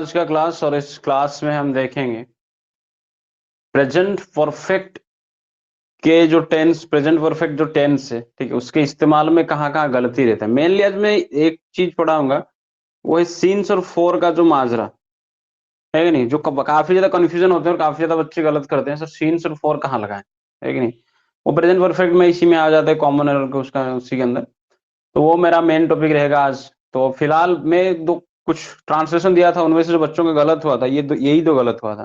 आज का क्लास और इस क्लास में हम देखेंगे प्रेजेंट परफेक्ट के जो टेंस, प्रेजेंट परफेक्ट जो टेंस है, ठीक है, उसके इस्तेमाल में कहाँ-कहाँ गलती रहता है। मेनली आज मैं एक चीज पढ़ाऊंगा, वो है सीन्स और फोर का जो माजरा है कि नहीं, जो काफी ज्यादा कंफ्यूजन होते हैं और काफी ज्यादा बच्चे गलत करते हैं। सर सीन्स और फोर कहाँ लगाएं, है कि नहीं। वो प्रेजेंट परफेक्ट में इसी में आ जाता है, कॉमन एरर को उसका उसी के अंदर। तो वो मेरा मेन टॉपिक रहेगा आज। तो फिलहाल मैं दो कुछ ट्रांसलेशन दिया था, उनमें से जो बच्चों का गलत हुआ था, यही दो गलत हुआ था।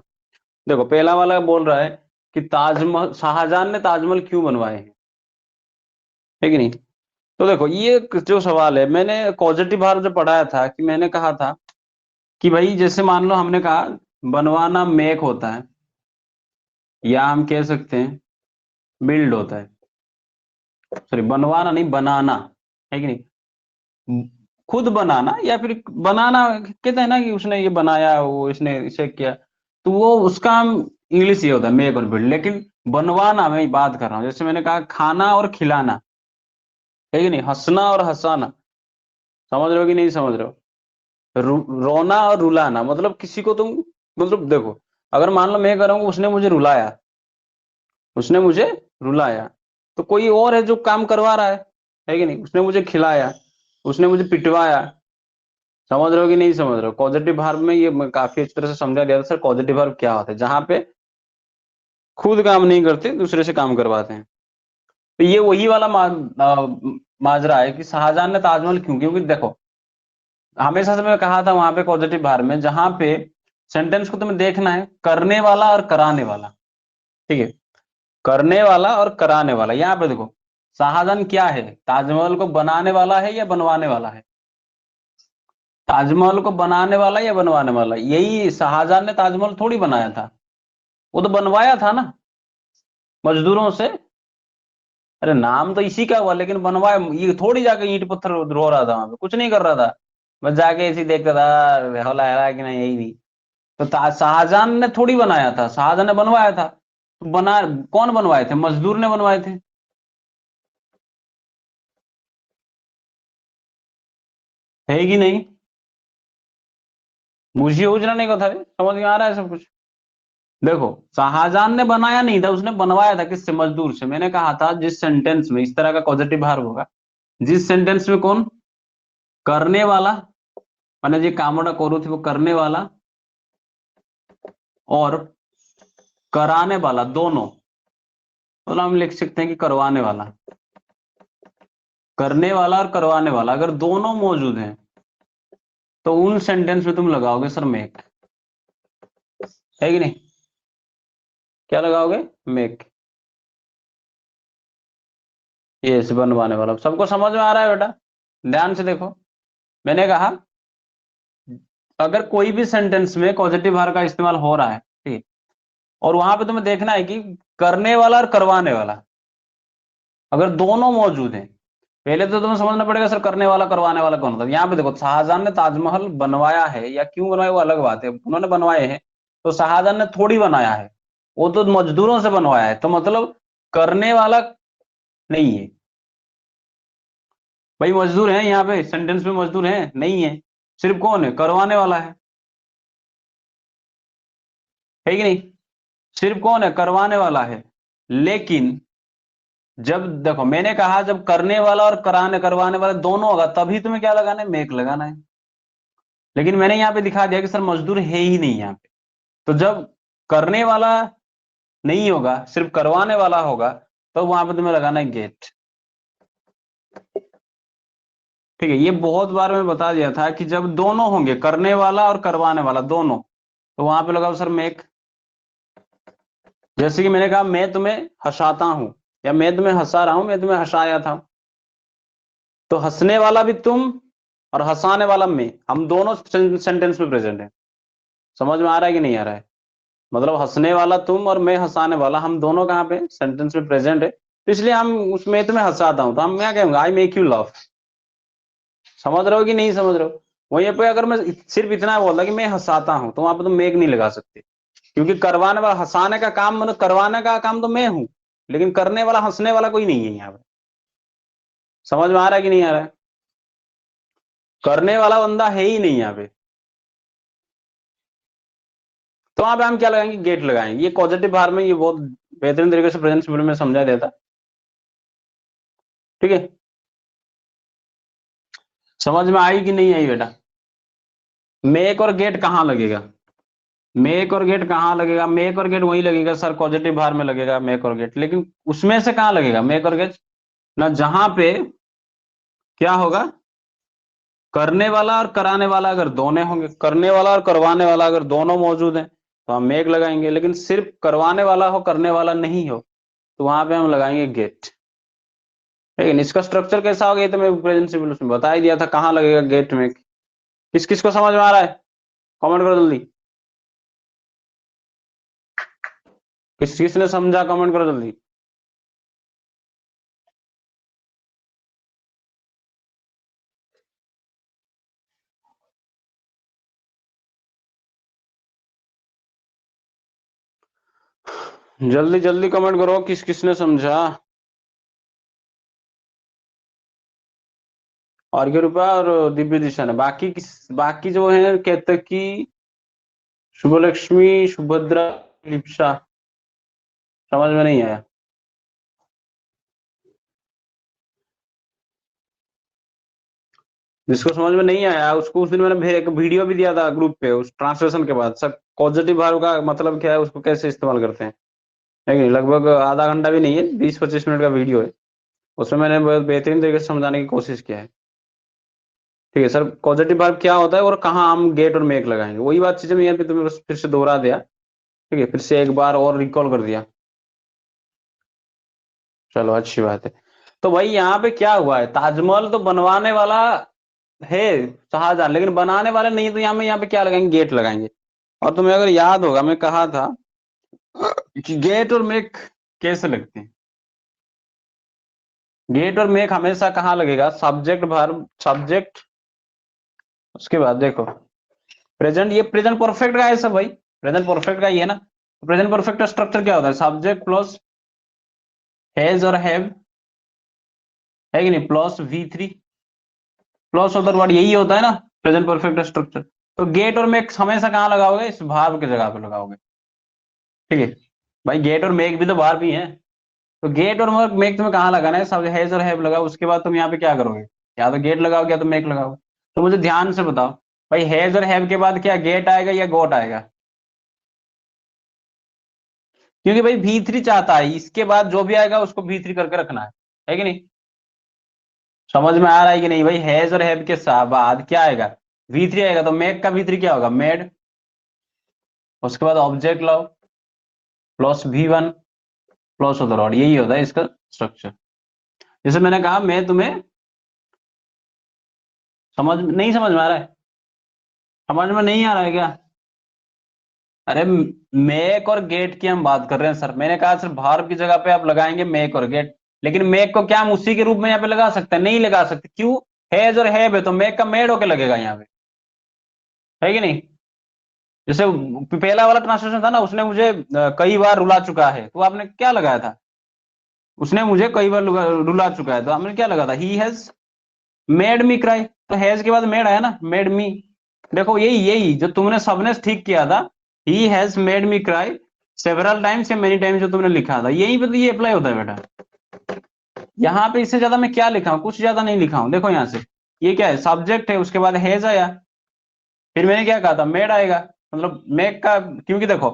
देखो पहला वाला बोल रहा है कि ताजमहल, शाहजहां ने ताजमहल क्यों बनवाए हैं, है कि नहीं। तो देखो ये जो सवाल है, मैंने पॉजिटिव भार्ब जो पढ़ाया था कि मैंने कहा था कि भाई जैसे मान लो हमने कहा बनवाना मेक होता है, या हम कह सकते हैं बिल्ड होता है। सॉरी, बनवाना नहीं, बनाना, है कि नहीं। खुद बनाना या फिर बनाना, कहते हैं ना कि उसने ये बनाया, वो इसने इसे किया, तो वो उसका हम इंग्लिश ये होता है मेक और बिल्ड। लेकिन बनवाना मैं बात कर रहा हूँ, जैसे मैंने कहा खाना और खिलाना, है कि नहीं, हंसना और हंसाना। समझ रहे हो कि नहीं समझ रहे हो। रोना और रुलाना, मतलब किसी को तुम, मतलब देखो, अगर मान लो मैं कह रहा हूँ उसने मुझे रुलाया, उसने मुझे रुलाया, तो कोई और है जो काम करवा रहा है कि नहीं। उसने मुझे खिलाया, उसने मुझे पिटवाया। समझ रहे हो कि नहीं समझ रहे हो। पॉजिटिव वर्ब में ये काफी अच्छी तरह से समझा दिया था सर, पॉजिटिव वर्ब क्या होता है, जहां पे खुद काम नहीं करते दूसरे से काम करवाते हैं। तो ये वही वाला माजरा है कि शाहजहां ने ताजमहल क्यों, क्योंकि देखो हमेशा से मैं कहा था वहां पे पॉजिटिव वर्ब में, जहां पे सेंटेंस को तुम्हें देखना है करने वाला और कराने वाला, ठीक है, करने वाला और कराने वाला। यहाँ पे देखो शाहजहां क्या है, ताजमहल को बनाने वाला है या बनवाने वाला है। ताजमहल को बनाने वाला या बनवाने वाला, यही शाहजहां ने ताजमहल थोड़ी बनाया था, वो तो बनवाया था ना मजदूरों से। अरे नाम तो इसी का हुआ, लेकिन बनवाया ये थोड़ी जाके ईंट पत्थर रो रहा था, वहां पे कुछ नहीं कर रहा था, बस जाके ऐसे ही देखता था होला है कि नहीं, यही नहीं। तो शाहजहां ने थोड़ी बनाया था, शाहजहां ने बनवाया था। तो बना कौन बनवाए थे, मजदूर ने बनवाए थे, है कि नहीं। मुझे उजना नहीं कहा था, समझ में आ रहा है सब कुछ। देखो शाहजहां ने बनाया नहीं था, उसने बनवाया था, किससे, मजदूर से। मैंने कहा था जिस सेंटेंस में इस तरह का पॉजिटिव वर्ब होगा, जिस सेंटेंस में कौन करने वाला, माने जी कामोड़ा कोरू थी, वो करने वाला और कराने वाला दोनों, मतलब हम लिख सकते हैं कि करवाने वाला, करने वाला और करवाने वाला अगर दोनों मौजूद हैं, तो उन सेंटेंस में तुम लगाओगे सर मेक, है कि नहीं। क्या लगाओगे, मेक। ये बनवाने वाला। सबको समझ में आ रहा है बेटा, ध्यान से देखो। मैंने कहा अगर कोई भी सेंटेंस में पॉजिटिव वर्ब का इस्तेमाल हो रहा है, ठीक है, और वहां पे तुम्हें देखना है कि करने वाला और करवाने वाला अगर दोनों मौजूद हैं, पहले तो तुम्हें समझना पड़ेगा सर करने वाला करवाने वाला कौन होता है। यहाँ पे देखो शाहजहां ने ताजमहल बनवाया है या क्यों बनवाया वो अलग बात है, उन्होंने बनवाए हैं, तो शाहजहां ने थोड़ी बनाया है, वो तो मजदूरों से बनवाया है, तो मतलब करने वाला नहीं है। भाई मजदूर है यहाँ पे सेंटेंस में, मजदूर है नहीं है, सिर्फ कौन है, करवाने वाला है कि नहीं। सिर्फ कौन है, करवाने वाला है। लेकिन जब देखो मैंने कहा जब करने वाला और कराने करवाने वाला दोनों होगा, तभी तुम्हें क्या लगाना है, मेक लगाना है। लेकिन मैंने यहाँ पे दिखा दिया कि सर मजदूर है ही नहीं यहाँ पे, तो जब करने वाला नहीं होगा, सिर्फ करवाने वाला होगा, तो वहां पे तुम्हें लगाना है गेट। ठीक है, ये बहुत बार मैं बता दिया था कि जब दोनों होंगे, करने वाला और करवाने वाला दोनों, तो वहां पे लगाओ सर मेक। जैसे कि मैंने कहा मैं तुम्हें हंसाता हूं, या मैं तुम्हें हंसा रहा हूं, मैं तुम्हें हंसाया था, तो हंसने वाला भी तुम और हंसाने वाला मैं, हम दोनों सेंटेंस में प्रेजेंट है। समझ में आ रहा है कि नहीं आ रहा है। मतलब हंसने वाला तुम और मैं हंसाने वाला, हम दोनों कहाँ पे सेंटेंस में प्रेजेंट है, तो इसलिए हम उसमें तुम्हें हंसाता हूं, तो हम क्या कहेंगे, आई मेक यू लाफ। समझ रहे हो कि नहीं समझ रहे हो। वहीं पे अगर मैं सिर्फ इतना बोलता कि मैं हंसाता हूं, तो वहां पे तुम मेक नहीं लगा सकते, क्योंकि करवाने वाला, हंसाने का काम, मतलब करवाने का काम तो मैं हूं, लेकिन करने वाला, हंसने वाला कोई नहीं है यहाँ पे। समझ में आ रहा है कि नहीं आ रहा है। करने वाला बंदा है ही नहीं यहाँ पे। तो वहां पे हम क्या लगाएंगे, गेट लगाएंगे। ये पॉजिटिव भार में ये बहुत बेहतरीन तरीके से प्रेजेंट सिंपल में समझा देता, ठीक है। समझ में आई कि नहीं आई बेटा? मेक और गेट कहाँ लगेगा, मेक और गेट कहाँ लगेगा, मेक और गेट वही लगेगा सर, पॉजिटिव भार में लगेगा मेक और गेट, लेकिन उसमें से कहाँ लगेगा मेक और गेट ना, जहां पे क्या होगा, करने वाला और कराने वाला अगर दोनों होंगे, करने वाला और करवाने वाला अगर दोनों मौजूद हैं तो हम मेक लगाएंगे, लेकिन सिर्फ करवाने वाला हो करने वाला नहीं हो तो वहां पे हम लगाएंगे गेट। लेकिन इसका स्ट्रक्चर कैसा होगा ये तो मैं प्रेजेंट सिंपल उसमें बता ही दिया था, कहाँ लगेगा गेट में। किस किस को समझ में आ रहा है, कमेंट करो जल्दी, किस किस ने समझा कमेंट करो जल्दी। जल्दी जल्दी कमेंट करो किस किस ने समझा। और के रूपा और दिव्य दिशा ने, बाकी किस, बाकी जो है केतकी, शुभलक्ष्मी, सुभद्रा, लिप्सा, समझ में नहीं आया। जिसको समझ में नहीं आया उसको उस दिन मैंने एक वीडियो भी दिया था ग्रुप पे, उस ट्रांसलेशन के बाद सब पॉजिटिव वर्ब का मतलब क्या है, उसको कैसे इस्तेमाल करते हैं। लेकिन लगभग आधा घंटा भी नहीं है, 20-25 मिनट का वीडियो है, उसमें मैंने बहुत बेहतरीन तरीके से समझाने की कोशिश किया है। ठीक है सर, पॉजिटिव वर्ब क्या होता है और कहाँ हम गेट और मेक लगाएंगे, वही बात चीजें मैं यहाँ पे तुम्हें बस फिर से दोहरा दिया, ठीक है, फिर से एक बार और रिकॉल कर दिया। चलो अच्छी बात है। तो भाई यहाँ पे क्या हुआ है, ताजमहल तो बनवाने वाला है शाहजहां, लेकिन बनाने वाले नहीं है, तो यहाँ पे क्या लगाएंगे, गेट लगाएंगे। और तुम्हें अगर याद होगा मैं कहा था कि गेट और मेक कैसे लगते हैं, गेट और मेक हमेशा कहाँ लगेगा, सब्जेक्ट वर्ब, सब्जेक्ट, उसके बाद देखो प्रेजेंट, ये प्रेजेंट परफेक्ट का है सब भाई, प्रेजेंट परफेक्ट का ही है ना। प्रेजेंट परफेक्ट का स्ट्रक्चर क्या होता है, सब्जेक्ट प्लस हैज और हैव, है कि नहीं, plus V3 plus other word, यही होता है ना प्रेजेंट परफेक्ट स्ट्रक्चर। तो गेट और मेक हमेशा कहाँ लगाओगे, इस भार्ब की जगह पे लगाओगे, ठीक है। भाई गेट और मेक भी तो भार्ब ही है, तो गेट और मेक तुम्हें कहाँ लगाना है, सब हैज और हैव लगाओ, उसके बाद तुम यहाँ पे क्या करोगे, या तो गेट लगाओगे या तो मेक लगाओगे। तो मुझे ध्यान से बताओ भाई, हैज और हैव के बाद क्या गेट आएगा या गोट आएगा, क्योंकि भाई V3 चाहता है इसके बाद जो भी आएगा उसको V3 करके रखना है कि नहीं। समझ में आ रहा है कि नहीं भाई, हैज और हैव के बाद क्या आएगा, V3 आएगा, तो मेक का V3 क्या होगा, मेड, उसके बाद ऑब्जेक्ट लाओ plus V1 plus other word, यही होता है इसका स्ट्रक्चर। जैसे मैंने कहा, मैं तुम्हें समझ नहीं, समझ में आ रहा है, समझ में नहीं आ रहा है क्या? अरे मेक और गेट की हम बात कर रहे हैं सर, मैंने कहा सर भार्ब की जगह पे आप लगाएंगे मेक और गेट, लेकिन मेक को क्या हम उसी के रूप में यहाँ पे लगा सकते हैं, नहीं लगा सकते, क्यों, हैज और हैव है तो मेक का मेड होके लगेगा यहाँ पे, है कि नहीं। जैसे पहला वाला ट्रांसलेशन था ना, उसने मुझे कई बार रुला चुका है, तो आपने क्या लगाया था, उसने मुझे कई बार रुला चुका है, तो हमने क्या लगा था, he has made me cry, तो हैज के बाद मेड आया ना, मेड मी। देखो यही यही जो तुमने सबने ठीक किया था, he has made me cry several times या मेनी टाइम्स, जो तुमने लिखा था यहीं पे तो ये अप्लाई होता है बेटा। यहाँ पे इससे ज्यादा मैं क्या लिखा हूँ, कुछ ज्यादा नहीं लिखा हूँ, देखो यहाँ से ये क्या है, सब्जेक्ट है, उसके बाद हैज आया, फिर मैंने क्या कहा था, मेड आएगा, मतलब मेक का, क्योंकि देखो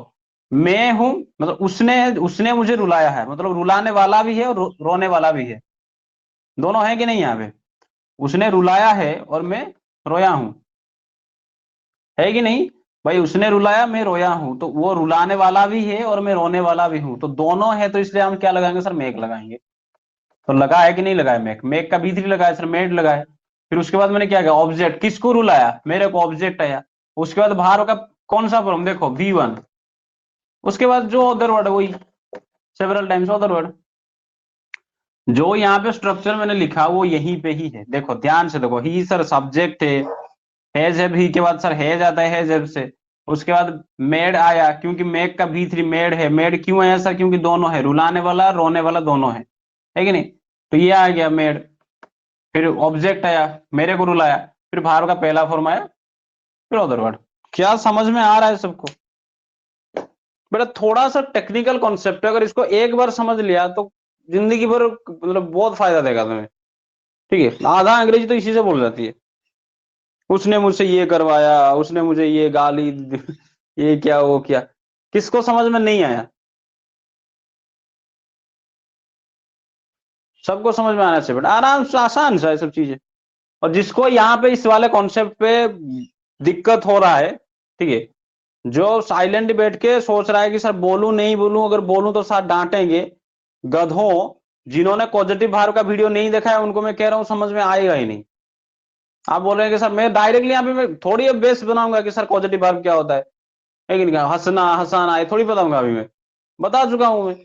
मैं हूं, मतलब उसने उसने मुझे रुलाया है, मतलब रुलाने वाला भी है और रोने वाला भी है, दोनों है कि नहीं यहाँ पे, उसने रुलाया है और मैं रोया हूं, है कि नहीं। भाई उसने रुलाया मैं रोया हूं, तो वो रुलाने वाला भी है और मैं रोने वाला भी हूं, तो दोनों है, तो इसलिए हम क्या लगाएंगे सर, मेक लगाएंगे। तो लगा है कि नहीं लगाया, मेक, मेक का V3 लगाया सर, मेड लगाया। फिर उसके बाद मैंने क्या किया, ऑब्जेक्ट, किसको रुलाया, मेरे को ऑब्जेक्ट आया, उसके बाद बाहर का कौन सा फॉर्म, देखो V1, उसके बाद जो अदर वर्ड, वही सेवरल टाइम्स अदर वर्ड, जो यहाँ पे स्ट्रक्चर मैंने लिखा वो यहीं पे ही है, देखो ध्यान से देखो, ही सर सब्जेक्ट है, हैज है, भी के बाद सर हैज आता है, हैज है से, उसके बाद मेड आया, क्योंकि मेक का V3 मेड है, मेड क्यों आया सर, क्योंकि दोनों है, रुलाने वाला रोने वाला दोनों है कि नहीं, तो ये आ गया मेड। फिर ऑब्जेक्ट आया, मेरे को रुलाया, फिर बाहर का पहला फॉर्म आया, फिर अदर वर्ड। क्या समझ में आ रहा है सबको? बेटा थोड़ा सा टेक्निकल कॉन्सेप्ट है, अगर इसको एक बार समझ लिया तो जिंदगी भर मतलब बहुत फायदा देगा तुम्हें। ठीक है, आधा अंग्रेजी तो इसी से बोल जाती है। उसने मुझसे ये करवाया, उसने मुझे ये गाली ये क्या वो क्या, किसको समझ में नहीं आया? सबको समझ में आना चाहिए बेटा, आराम से, आसान सा है सब चीजें। और जिसको यहाँ पे इस वाले कॉन्सेप्ट पे दिक्कत हो रहा है, ठीक है, जो साइलेंट बैठ के सोच रहा है कि सर बोलूं नहीं बोलूं, अगर बोलूं तो सर डांटेंगे, गधों, जिन्होंने पॉजिटिव भार्व का वीडियो नहीं देखा है उनको मैं कह रहा हूं समझ में आएगा ही नहीं। आप बोल रहे हैं कि सर मैं डायरेक्टली यहाँ पे मैं थोड़ी अब बेस बनाऊंगा कि सर पॉजिटिव भार्व क्या होता है कि नहीं, हंसना हंसाना ये थोड़ी बताऊंगा, अभी मैं बता चुका हूं मैं।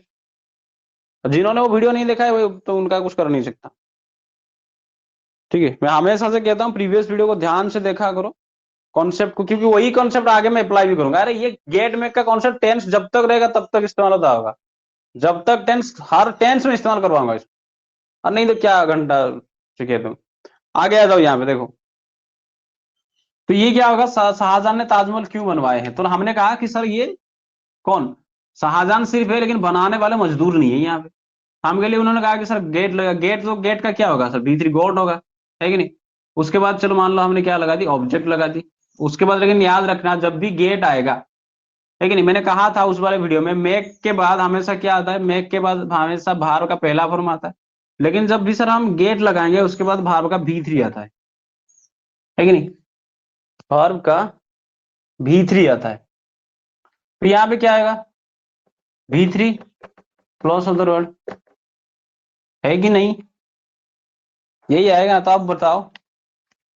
जिन्होंने वो वीडियो नहीं देखा है वो तो उनका कुछ कर नहीं सकता। ठीक है, मैं हमेशा से कहता हूँ प्रीवियस वीडियो को ध्यान से देखा करो कॉन्सेप्ट को, क्योंकि वही कॉन्सेप्ट आगे मैं अप्लाई भी करूंगा। अरे ये गेट मेक का कॉन्सेप्ट टेंस जब तक रहेगा तब तक इस्तेमाल होता होगा, जब तक टेंस, हर टेंस में इस्तेमाल करवाऊंगा इसको, और नहीं तो क्या घंटा सीखे तुम। आगे आ जाओ यहाँ पे देखो, तो ये क्या होगा, शाहजहां ने ताजमहल क्यों बनवाए हैं? तो हमने कहा कि सर ये कौन, शाहजहां सिर्फ है लेकिन बनाने वाले मजदूर नहीं है यहाँ पे। हम के लिए उन्होंने कहा कि सर गेट लगा, गेट तो गेट का क्या होगा सर, भीतरी गोट होगा, है कि नहीं। उसके बाद चलो मान लो हमने क्या लगा दी, ऑब्जेक्ट लगा दी। उसके बाद लेकिन याद रखना जब भी गेट आएगा, है कि नहीं, मैंने कहा था उस वाले वीडियो में, मेक के बाद हमेशा क्या आता है, मेक के बाद हमेशा भार्व का पहला फॉर्म आता है। लेकिन जब भी सर हम गेट लगाएंगे उसके बाद भार्व का भी3 आता है कि नहीं, भार्व का भी3 आता है। तो यहाँ पे क्या आएगा, भी3 क्लोज ऑफ द वर्ड, है कि नहीं, यही आएगा ना। तो आप बताओ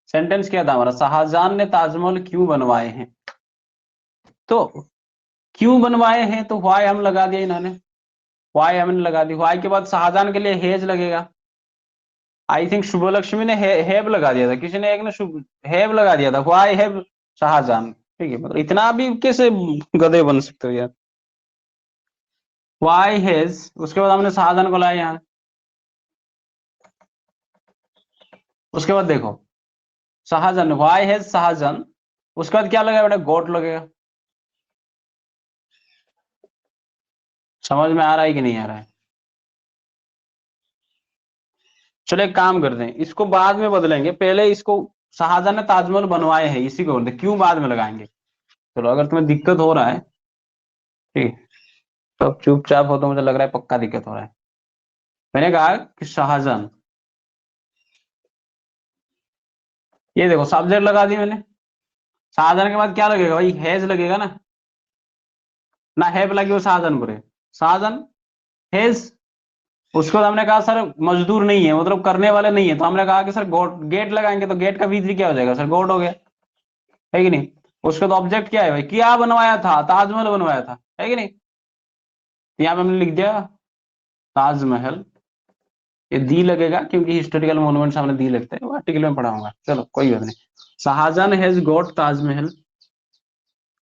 सेंटेंस क्या था हमारा, शाहजहां ने ताजमहल क्यों बनवाए हैं। तो क्यों बनवाए हैं तो व्हाई हम लगा दिया इन्होंने, व्हाई हमने लगा दी। व्हाई के बाद शाहजहां के लिए हेज लगेगा। आई थिंक शुभ लक्ष्मी ने हैव लगा दिया था, किसी ने एक ने शुभ हैव लगा दिया था, व्हाई हैव शाहजहां। ठीक है, मतलब इतना भी कैसे गधे बन सकते हो यार। व्हाई हैज, उसके बाद हमने शाहजहां को लाया यहाँ। उसके बाद देखो शाहजहां, व्हाई हैज शाहजहां, उसके बाद क्या लगेगा बेटा, गोट लगेगा। समझ में आ रहा है कि नहीं आ रहा है? चलो एक काम करते हैं, इसको बाद में बदलेंगे, पहले इसको शाहजहां ने ताजमहल बनवाए हैं इसी को बोलते, क्यों बाद में लगाएंगे। चलो अगर तुम्हें दिक्कत हो रहा है, ठीक, तो अब चुपचाप हो, तो मुझे लग रहा है पक्का दिक्कत हो रहा है। मैंने कहा कि शाहजहां, ये देखो सब्जेक्ट लगा दी मैंने, शाहजहां के बाद क्या लगेगा भाई, हैज लगेगा ना हैव लगे वो शाहजहां को रहे, शाहजहां हैज। उसके बाद हमने कहा सर मजदूर नहीं है, मतलब करने वाले नहीं है, तो हमने कहा कि सर गोट, गेट लगाएंगे तो गेट का भी3 क्या हो जाएगा सर, गोट हो गया, है कि नहीं। उसके बाद ऑब्जेक्ट क्या है भाई, क्या बनवाया था, ताजमहल बनवाया था, है कि नहीं। तो यहाँ पे हमने लिख दिया ताजमहल, ये दी लगेगा क्योंकि हिस्टोरिकल मोन्यूमेंट्स हमने दी लगते हैं, वो आर्टिकल में पढ़ा होगा, चलो कोई बात नहीं। Shahjahan has got Taj Mahal.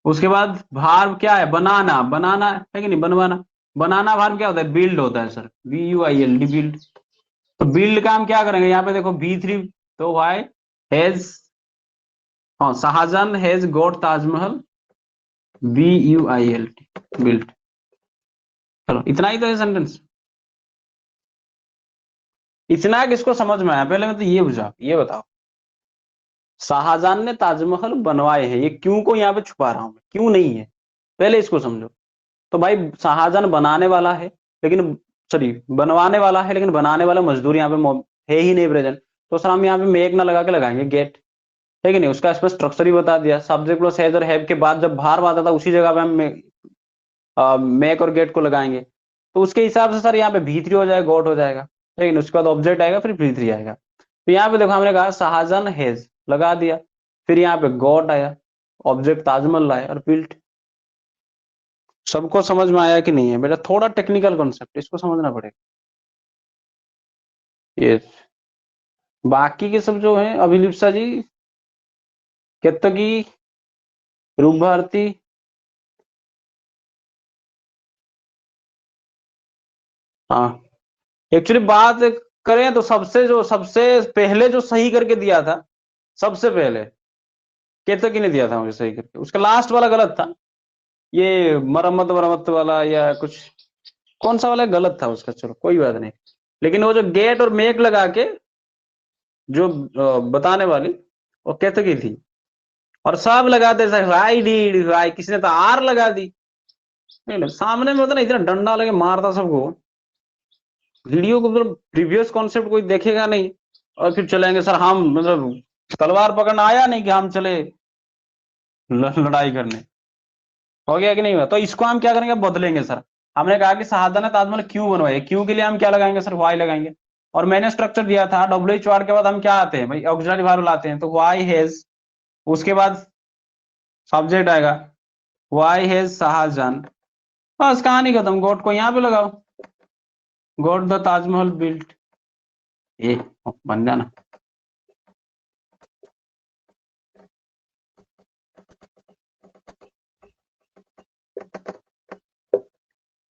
उसके बाद भार्ब क्या है, बनाना, बनाना है कि नहीं, बनवाना। बनाना भार्ब क्या होता है, बिल्ड होता है सर, BUILD, बिल्ड। तो बिल्ड का हम क्या करेंगे, यहाँ पे देखो भी3, तो वाई हैज, हाँ Shahjahan has got Taj Mahal, BUILD, build. चलो इतना ही तो है सेंटेंस। इतना किसको समझ में आया, पहले मैं तो ये बुझा, ये बताओ शाहजहां ने ताजमहल बनवाए हैं, ये क्यों को यहाँ पे छुपा रहा हूं मैं, क्यों नहीं है, पहले इसको समझो। तो भाई शाहजहां बनाने वाला है, लेकिन सॉरी बनवाने वाला है, लेकिन बनाने वाला मजदूर यहाँ पे है ही नहीं प्रेजेंट, तो सर हम यहाँ पे मेक ना लगा के लगाएंगे गेट, है कि नहीं। उसका इसमें स्ट्रक्चर ही बता दिया, सब्जेक्ट प्लस हैज और हैव के बाद जब भार आता था उसी जगह पे हम मेक और गेट को लगाएंगे। तो उसके हिसाब से सर यहाँ पे भी3 हो जाएगा, गॉट हो जाएगा, लेकिन उसके बाद ऑब्जेक्ट आएगा फिर भी3 आएगा। तो यहाँ पे देखो हमने कहा शाहजहां हैज लगा दिया, फिर यहाँ पे गॉट आया, ऑब्जेक्ट ताजमहल लाए और बिल्ट। सबको समझ में आया कि नहीं है बेटा, थोड़ा टेक्निकल कॉन्सेप्ट, इसको समझना पड़ेगा। ये बाकी के सब जो है, अभिलिप्सा जी, केतकी, रूप भारती, हाँ एक्चुअली बात करें तो सबसे पहले जो सही करके दिया था, सबसे पहले केतकी ने दिया था मुझे सही करके, उसका लास्ट वाला गलत था। ये मरम्मत वरम्मत वाला या कुछ कौन सा वाला गलत था उसका, चलो कोई बात नहीं। लेकिन वो जो गेट और मेक लगा के जो बताने वाली वो कैसे की थी, और सब लगाते राई डी राई, किसी ने तो आर लगा दी। नहीं सामने में होता ना, इतना डंडा लगे मारता सबको। वीडियो को मतलब प्रीवियस कॉन्सेप्ट कोई देखेगा नहीं, और फिर चलेंगे सर हम मतलब तलवार पकड़ना आया नहीं कि हम चले लड़ाई करने। हो गया कि नहीं हुआ? तो इसको हम क्या करेंगे, बदलेंगे सर। हमने कहा कि शाहजहां ने ताजमहल क्यों बनवाया, क्यों के लिए हम क्या लगाएंगे सर, वाई लगाएंगे। और मैंने स्ट्रक्चर दिया था WH के बाद हम क्या आते हैं भाई, ऑक्सिलरी वर्ब लाते हैं, तो वाई हैज, उसके बाद सब्जेक्ट आएगा, वाई हैज शाहजहां। बस कहानी खत्म, गॉड को यहाँ पे लगाओ, गॉड द ताजमहल बिल्ट। ए बन जाना।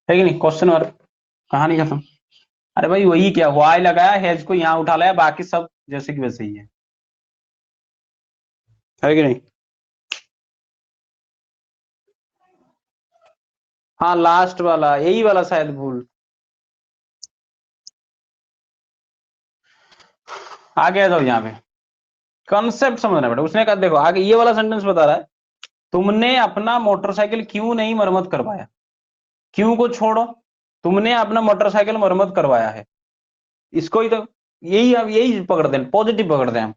है कि नहीं, क्वेश्चन मार्क, कहानी खत्म। अरे भाई वही क्या, वाई लगाया, हैज को यहाँ उठा लाया, बाकी सब जैसे कि वैसे ही है कि नहीं। हाँ लास्ट वाला, यही वाला शायद भूल। आगे आ जाओ, यहाँ पे कॉन्सेप्ट समझना बेटा। उसने कहा देखो आगे ये वाला सेंटेंस बता रहा है, तुमने अपना मोटरसाइकिल क्यों नहीं मरम्मत करवाया। क्यों को छोड़ो, तुमने अपना मोटरसाइकिल मरम्मत करवाया है, इसको ही तो, यही अब यही पकड़ते हैं, पॉजिटिव पकड़ते हैं हम।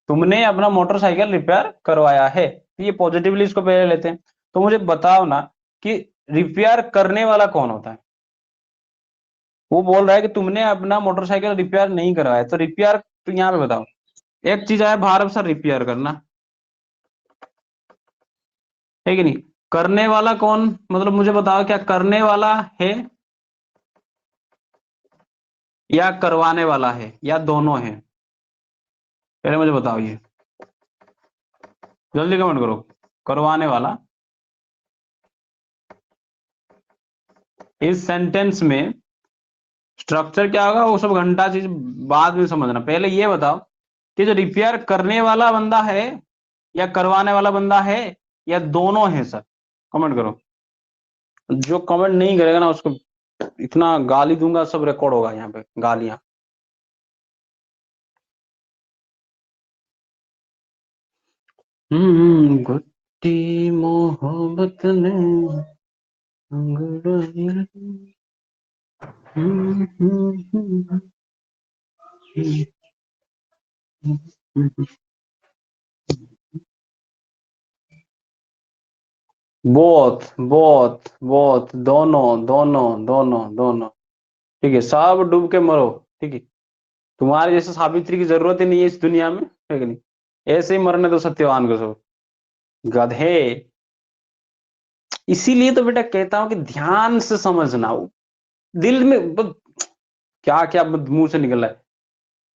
तुमने अपना मोटरसाइकिल रिपेयर करवाया है, तो ये पॉजिटिवली इसको पहले लेते हैं। तो मुझे बताओ ना कि रिपेयर करने वाला कौन होता है। वो बोल रहा है कि तुमने अपना मोटरसाइकिल रिपेयर नहीं करवाया, तो रिपेयर तो यहाँ पे बताओ। एक चीज है भार्ब सर, रिपेयर करना, है कि नहीं। करने वाला कौन, मतलब मुझे बताओ क्या करने वाला है या करवाने वाला है या दोनों है, पहले मुझे बताओ ये, जल्दी कमेंट करो। करवाने वाला, इस सेंटेंस में स्ट्रक्चर क्या होगा वो सब घंटा चीज बाद में समझना, पहले ये बताओ कि जो रिपेयर करने वाला बंदा है या करवाने वाला बंदा है या दोनों है सर, कमेंट करो। जो कमेंट नहीं करेगा ना उसको इतना गाली दूंगा, सब रिकॉर्ड होगा यहाँ पे गालियां। गुट्टी मोहब्बत ने अंगड़ाई। बहुत बहुत बहुत, दोनों दोनों दोनों दोनों, ठीक है, सब डूब के मरो, ठीक है। तुम्हारे जैसे सावित्री की जरूरत ही नहीं है इस दुनिया में, है कि नहीं। ऐसे ही मरने दो सत्यवान को सब, गधे। इसीलिए तो बेटा कहता हूं कि ध्यान से समझना, दिल में क्या क्या मुंह से निकल रहा है।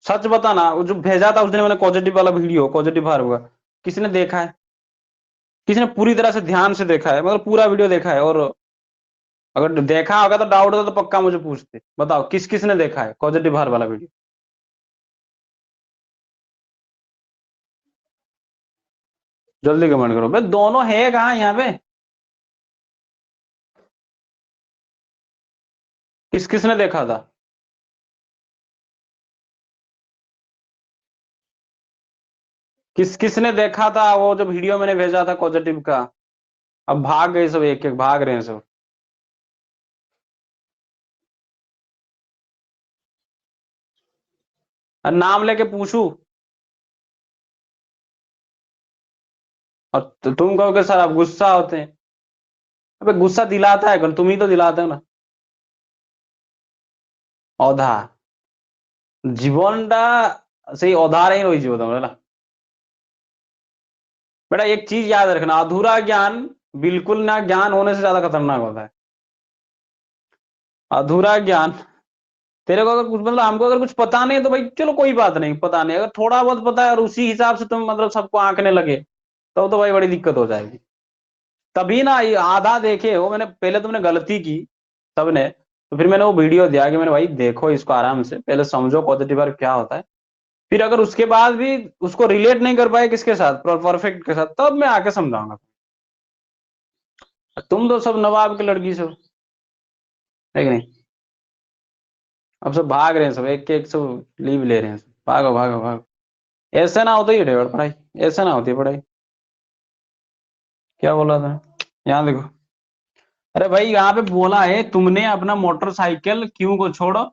सच बता ना, वो जो भेजा था उस दिन मैंने पॉजिटिव वाला वीडियो, पॉजिटिव भार हुआ, किसने देखा है, किसने पूरी तरह से ध्यान से देखा है, मतलब पूरा वीडियो देखा है। और अगर देखा होगा तो डाउट होता तो पक्का मुझे पूछते, बताओ किस किसने देखा है पॉजिटिव हार वाला वीडियो। जल्दी कमेंट करो भाई, दोनों है कहाँ यहाँ पे, किस किसने देखा था। किस किसने देखा था वो जो वीडियो मैंने भेजा था पॉजिटिव का। अब भाग गए सब, एक एक भाग रहे हैं सब। नाम लेके पूछू, और तुम कहोगे सर आप गुस्सा होते हैं। अबे गुस्सा दिलाता है कौन, तुम ही तो दिलाते हो ना। औधा জীবনটা সেই অধারে রয়েছে বোধ হয়। बेटा एक चीज याद रखना, अधूरा ज्ञान बिल्कुल ना ज्ञान होने से ज्यादा खतरनाक होता है। अधूरा ज्ञान, तेरे को अगर कुछ मतलब हमको अगर कुछ पता नहीं है तो भाई चलो कोई बात नहीं, पता नहीं, अगर थोड़ा बहुत पता है और उसी हिसाब से तुम मतलब सबको आंकने लगे तो भाई बड़ी दिक्कत हो जाएगी। तभी ना ये आधा देखे हो, मैंने पहले तुमने गलती की सबने, तो फिर मैंने वो वीडियो दिया कि मैंने भाई देखो इसको आराम से, पहले समझो पॉजिटिव वर्ब क्या होता है। फिर अगर उसके बाद भी उसको रिलेट नहीं कर पाए किसके साथ, परफेक्ट के साथ, तब मैं आके समझाऊंगा। तुम तो सब नवाब की लड़की सब, है कि नहीं? अब सब भाग रहे हैं, सब एक सब लीव ले रहे हैं सब। भागो भागो भागो। ऐसे ना होती है डेवल पढ़ाई, ऐसे ना होती है पढ़ाई। क्या बोला था? यहाँ देखो। अरे भाई यहाँ पे बोला है तुमने अपना मोटरसाइकिल क्यों को छोड़ो,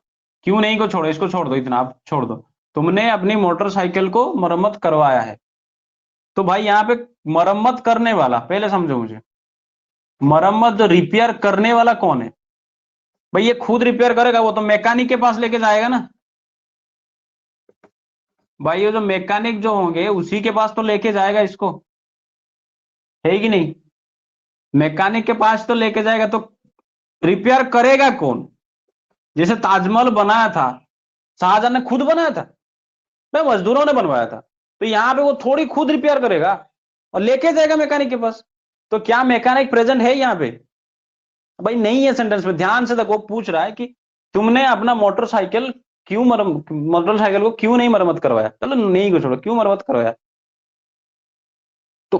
क्यों नहीं को छोड़ो, इसको छोड़ दो, इतना आप छोड़ दो। तुमने अपनी मोटरसाइकिल को मरम्मत करवाया है। तो भाई यहाँ पे मरम्मत करने वाला पहले समझो मुझे, मरम्मत जो रिपेयर करने वाला कौन है? भाई ये खुद रिपेयर करेगा, वो तो मैकेनिक के पास लेके जाएगा ना। भाई ये जो मैकेनिक जो होंगे उसी के पास तो लेके जाएगा इसको, है कि नहीं? मैकेनिक के पास तो लेके जाएगा, तो रिपेयर करेगा कौन? जैसे ताजमहल बनाया था, शाहजहां ने खुद बनाया था? मैं मजदूरों ने बनवाया था। तो यहाँ पे वो थोड़ी खुद रिपेयर करेगा और लेके जाएगा मैकेनिक के पास। तो क्या मैकेनिक प्रेजेंट है यहाँ पे? भाई नहीं है सेंटेंस में, ध्यान से देखो। पूछ रहा है कि तुमने अपना मोटरसाइकिल क्यों मोटरसाइकिल को क्यों नहीं मरम्मत करवाया? चलो नहीं को छोड़ो, क्यों मरम्मत करवाया? तो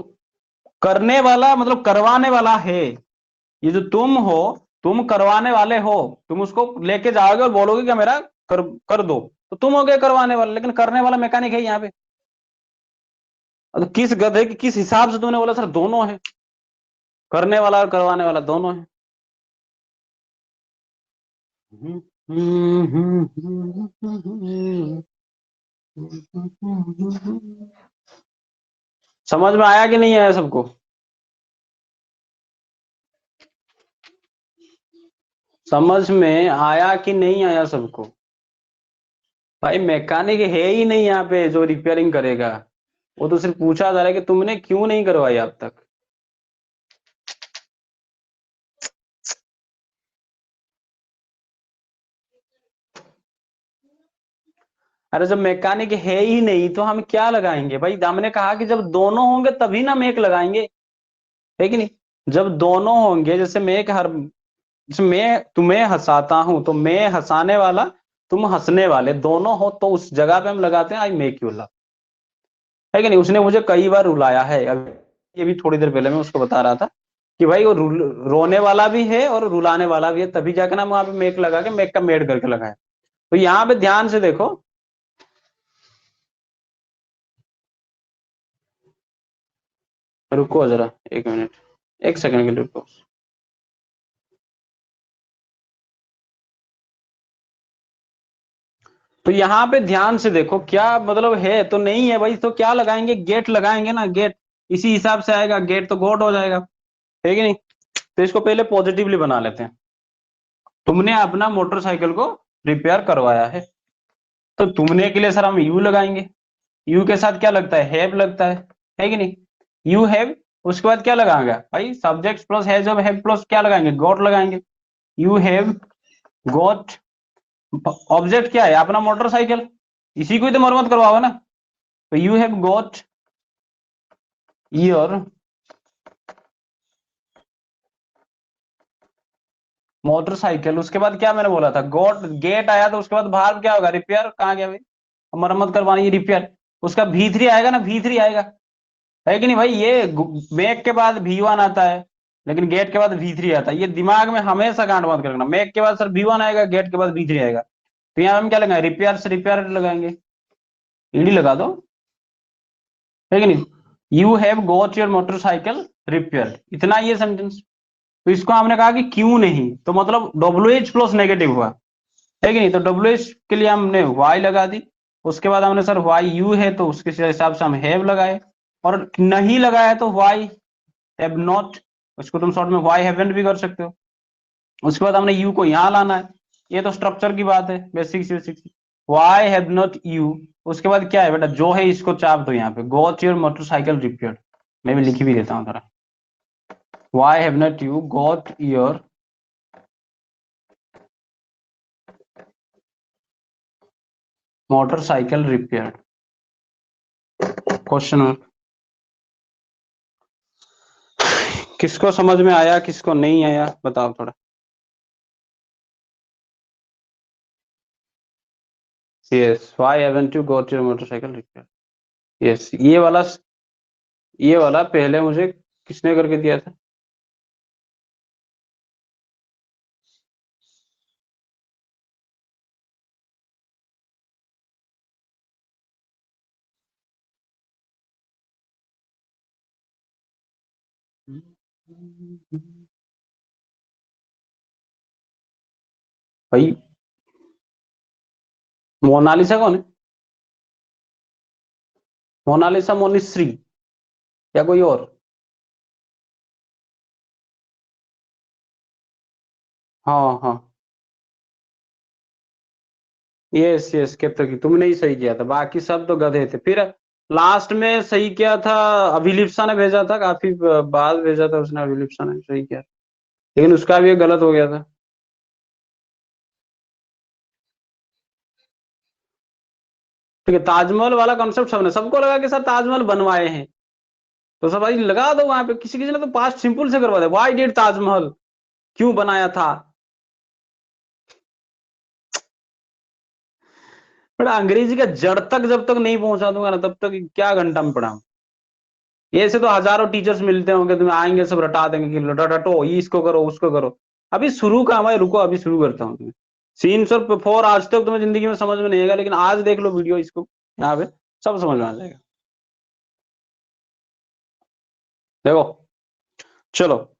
करने वाला मतलब करवाने वाला है। ये जो तुम हो, तुम करवाने वाले हो। तुम उसको लेके जाओगे और बोलोगे कि मेरा कर दो, तो तुम हो गए करवाने वाले, लेकिन करने वाला मैकेनिक है यहाँ पे। तो किस गधे की किस हिसाब से तुमने बोला सर दोनों है? करने वाला और करवाने वाला दोनों है। समझ में आया कि नहीं आया सबको? समझ में आया कि नहीं आया सबको? भाई मैकेनिक है ही नहीं यहाँ पे जो रिपेयरिंग करेगा। वो तो सिर्फ पूछा जा रहा है कि तुमने क्यों नहीं करवाई अब तक। अरे जब मैकेनिक है ही नहीं तो हम क्या लगाएंगे भाई? हमने कहा कि जब दोनों होंगे तभी ना मेक लगाएंगे, है कि नहीं? जब दोनों होंगे, जैसे मेक हर, जैसे मैं तुम्हें हंसाता हूं तो मैं हंसाने वाला, तुम हंसने वाले, दोनों हो तो उस जगह पे हम लगाते हैं आई मेक यू लाफ, है कि नहीं? उसने मुझे कई बार रुलाया है। अभी ये भी थोड़ी देर पहले मैं उसको बता रहा था कि भाई वो रोने वाला भी है और रुलाने वाला भी है, तभी जाकर ना वहां पे मेक लगा के मेक का मेड करके लगाया। तो यहाँ पे ध्यान से देखो। रुको जरा, एक मिनट, एक सेकंड के लिए रुको। तो यहाँ पे ध्यान से देखो, क्या मतलब है तो नहीं है भाई, तो क्या लगाएंगे? गेट लगाएंगे ना, गेट। इसी हिसाब से आएगा, गेट तो गॉड हो जाएगा, है कि नहीं? तो इसको पहले पॉजिटिवली बना लेते हैं। तुमने अपना मोटरसाइकिल को रिपेयर करवाया है, तो तुमने के लिए सर हम यू लगाएंगे। यू के साथ क्या लगता है? हैव लगता है कि नहीं? यू हैव, उसके बाद क्या लगाएंगे भाई? सब्जेक्ट प्लस हैज और हैव प्लस क्या लगाएंगे? गॉट लगाएंगे। यू हैव गॉट, ऑब्जेक्ट क्या है? अपना मोटरसाइकिल, इसी को ही तो मरम्मत करवाओ ना। तो you have got your motorcycle, उसके बाद क्या मैंने बोला था? गॉट, गेट आया तो उसके बाद बाहर क्या होगा? रिपेयर। कहाँ गया भाई? मरम्मत करवानी है, रिपेयर। उसका V3 आएगा ना, V3 आएगा, है कि नहीं भाई? ये मैक के बाद V1 आता है, लेकिन गेट के बाद V3 आता है। ये दिमाग में हमेशा गांठ बांध कर रखना। मैक के बाद सर V1 आएगा, गेट के बाद V3 आएगा। तो यहाँ हम क्या लगाएंगे? रिपेयर से रिपेयर लगाएंगे, ईडी लगा दो, है कि नहीं? You have got your motorcycle repair, इतना ये सेंटेंस। तो इसको हमने कहा कि क्यों नहीं, तो मतलब WH प्लस नेगेटिव हुआ, है कि नहीं? तो WH के लिए हमने वाई लगा दी। उसके बाद हमने सर वाई यू है तो उसके हिसाब से हम हैव लगाए, और नहीं लगाया तो वाई हैव नॉट, उसको तुम शॉर्ट में वाई हैवंट भी कर सकते हो। उसके बाद हमने यू को यहाँ लाना है। ये तो स्ट्रक्चर की बात है, बेसिक से basic. Why have not you, उसके बाद क्या है बेटा? जो है इसको चाप दो यहाँ पे, गॉट योर मोटरसाइकिल रिपेयर्ड। मैं भी लिख भी देता हूँ जरा। Why have not you got your motorcycle repaired? Question mark. किसको समझ में आया, किसको नहीं आया, बताओ थोड़ा। Yes, why haven't you got your motorcycle repair? Yes, ये वाला पहले मुझे किसने करके दिया था? भाई मोनालिसा कौन है? मोनालिसा मोनिश्री या कोई और? हाँ हाँ, यस यस, केतकी, तुमने ही सही किया था, बाकी सब तो गधे थे। फिर लास्ट में सही किया था, अभिलिप्सा ने भेजा था, काफी बाद भेजा था उसने, अभिलिप्सा ने सही किया, लेकिन उसका भी गलत हो गया था। ठीक है, ताजमहल वाला कॉन्सेप्ट सबने, सबको लगा कि सर ताजमहल बनवाए हैं, तो सब भाई लगा दो वहां पे, किसी किसी ने तो पास्ट सिंपल से करवा दे, व्हाई डिड ताजमहल, क्यों बनाया था। बड़ा अंग्रेजी का जड़ तक जब तक नहीं पहुंचा दूंगा ना, तब तक क्या घंटा में पढ़ा। ऐसे तो हजारों टीचर्स मिलते होंगे, तुम्हें आएंगे सब रटा देंगे कि रटो, ये इसको करो उसको करो। अभी शुरू का हमारे, रुको अभी शुरू करता हूँ तुम्हें। सीन्स और फोर आज तक तुम्हें जिंदगी में समझ में नहीं आएगा, लेकिन आज देख लो वीडियो इसको, यहाँ पे सब समझ में आ जाएगा। देखो, चलो,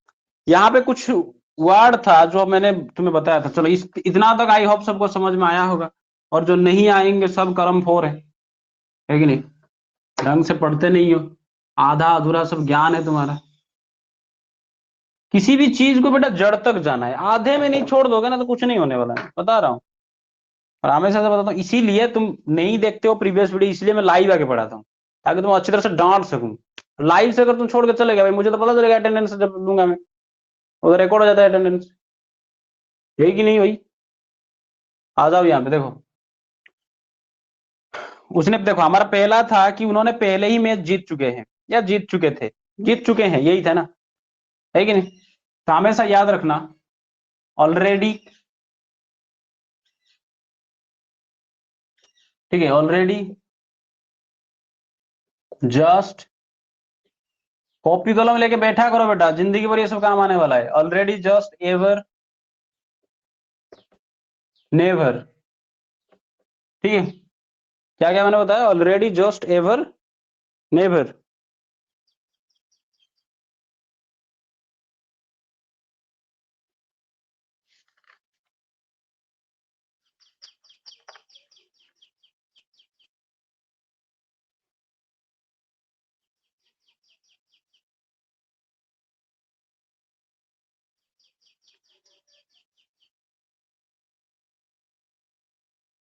यहाँ पे कुछ वर्ड था जो मैंने तुम्हें बताया था, चलो इस इतना तक आई होप सबको समझ में आया होगा। और जो नहीं आएंगे सब कर्म फोर है कि नहीं? ढंग से पढ़ते नहीं हो, आधा अधूरा सब ज्ञान है तुम्हारा। किसी भी चीज को बेटा जड़ तक जाना है, आधे में नहीं छोड़ दोगे ना तो कुछ नहीं होने वाला है, बता रहा हूँ। और हमेशा से बताता हूँ, इसीलिए तुम नहीं देखते हो प्रीवियस वीडियो, इसलिए मैं लाइव आके पढ़ाता हूँ, ताकि तुम अच्छी तरह से डांट सकूं। लाइव से अगर तुम छोड़ के चले गए भाई, मुझे तो पता चलेगा अटेंडेंस जब दूंगा मैं, उधर रिकॉर्ड हो जाता है अटेंडेंस, यही कि नहीं भाई? आ जाओ यहाँ पे देखो, उसने देखो, हमारा पहला था कि उन्होंने पहले ही मैच जीत चुके हैं, या जीत चुके थे, जीत चुके हैं, यही था ना, है कि नहीं? तो हमेशा याद रखना, ऑलरेडी, ठीक है, ऑलरेडी, जस्ट, कॉपी कलम लेके बैठा करो बेटा, जिंदगी भर ये सब काम आने वाला है। ऑलरेडी, जस्ट, एवर, नेवर, ठीक है, क्या क्या मैंने बताया? Already, just, ever, never.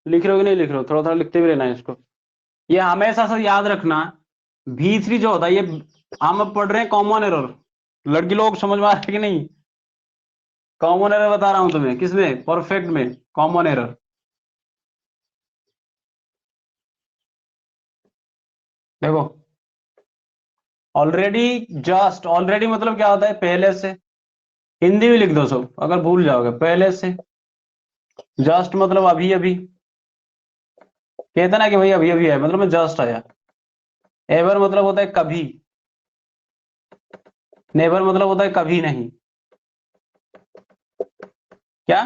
लिख रहे हो कि नहीं लिख रहे हो? थोड़ा थोड़ा लिखते भी रहना है इसको। ये हमेशा से याद रखना, V3 जो होता है, ये हम अब पढ़ रहे हैं कॉमन एरर। लड़की लोग समझ में आ रहा है कि नहीं? कॉमन एरर बता रहा हूं तुम्हें, किसमें? परफेक्ट में कॉमन एरर। देखो, ऑलरेडी, जस्ट, ऑलरेडी मतलब क्या होता है? पहले से। हिंदी में लिख दो सब, अगर भूल जाओगे, पहले से। जस्ट मतलब अभी अभी, कहते ना कि भाई अभी अभी है, मतलब मैं जस्ट आया। एवर मतलब होता है कभी। नेवर मतलब होता है कभी नहीं। क्या?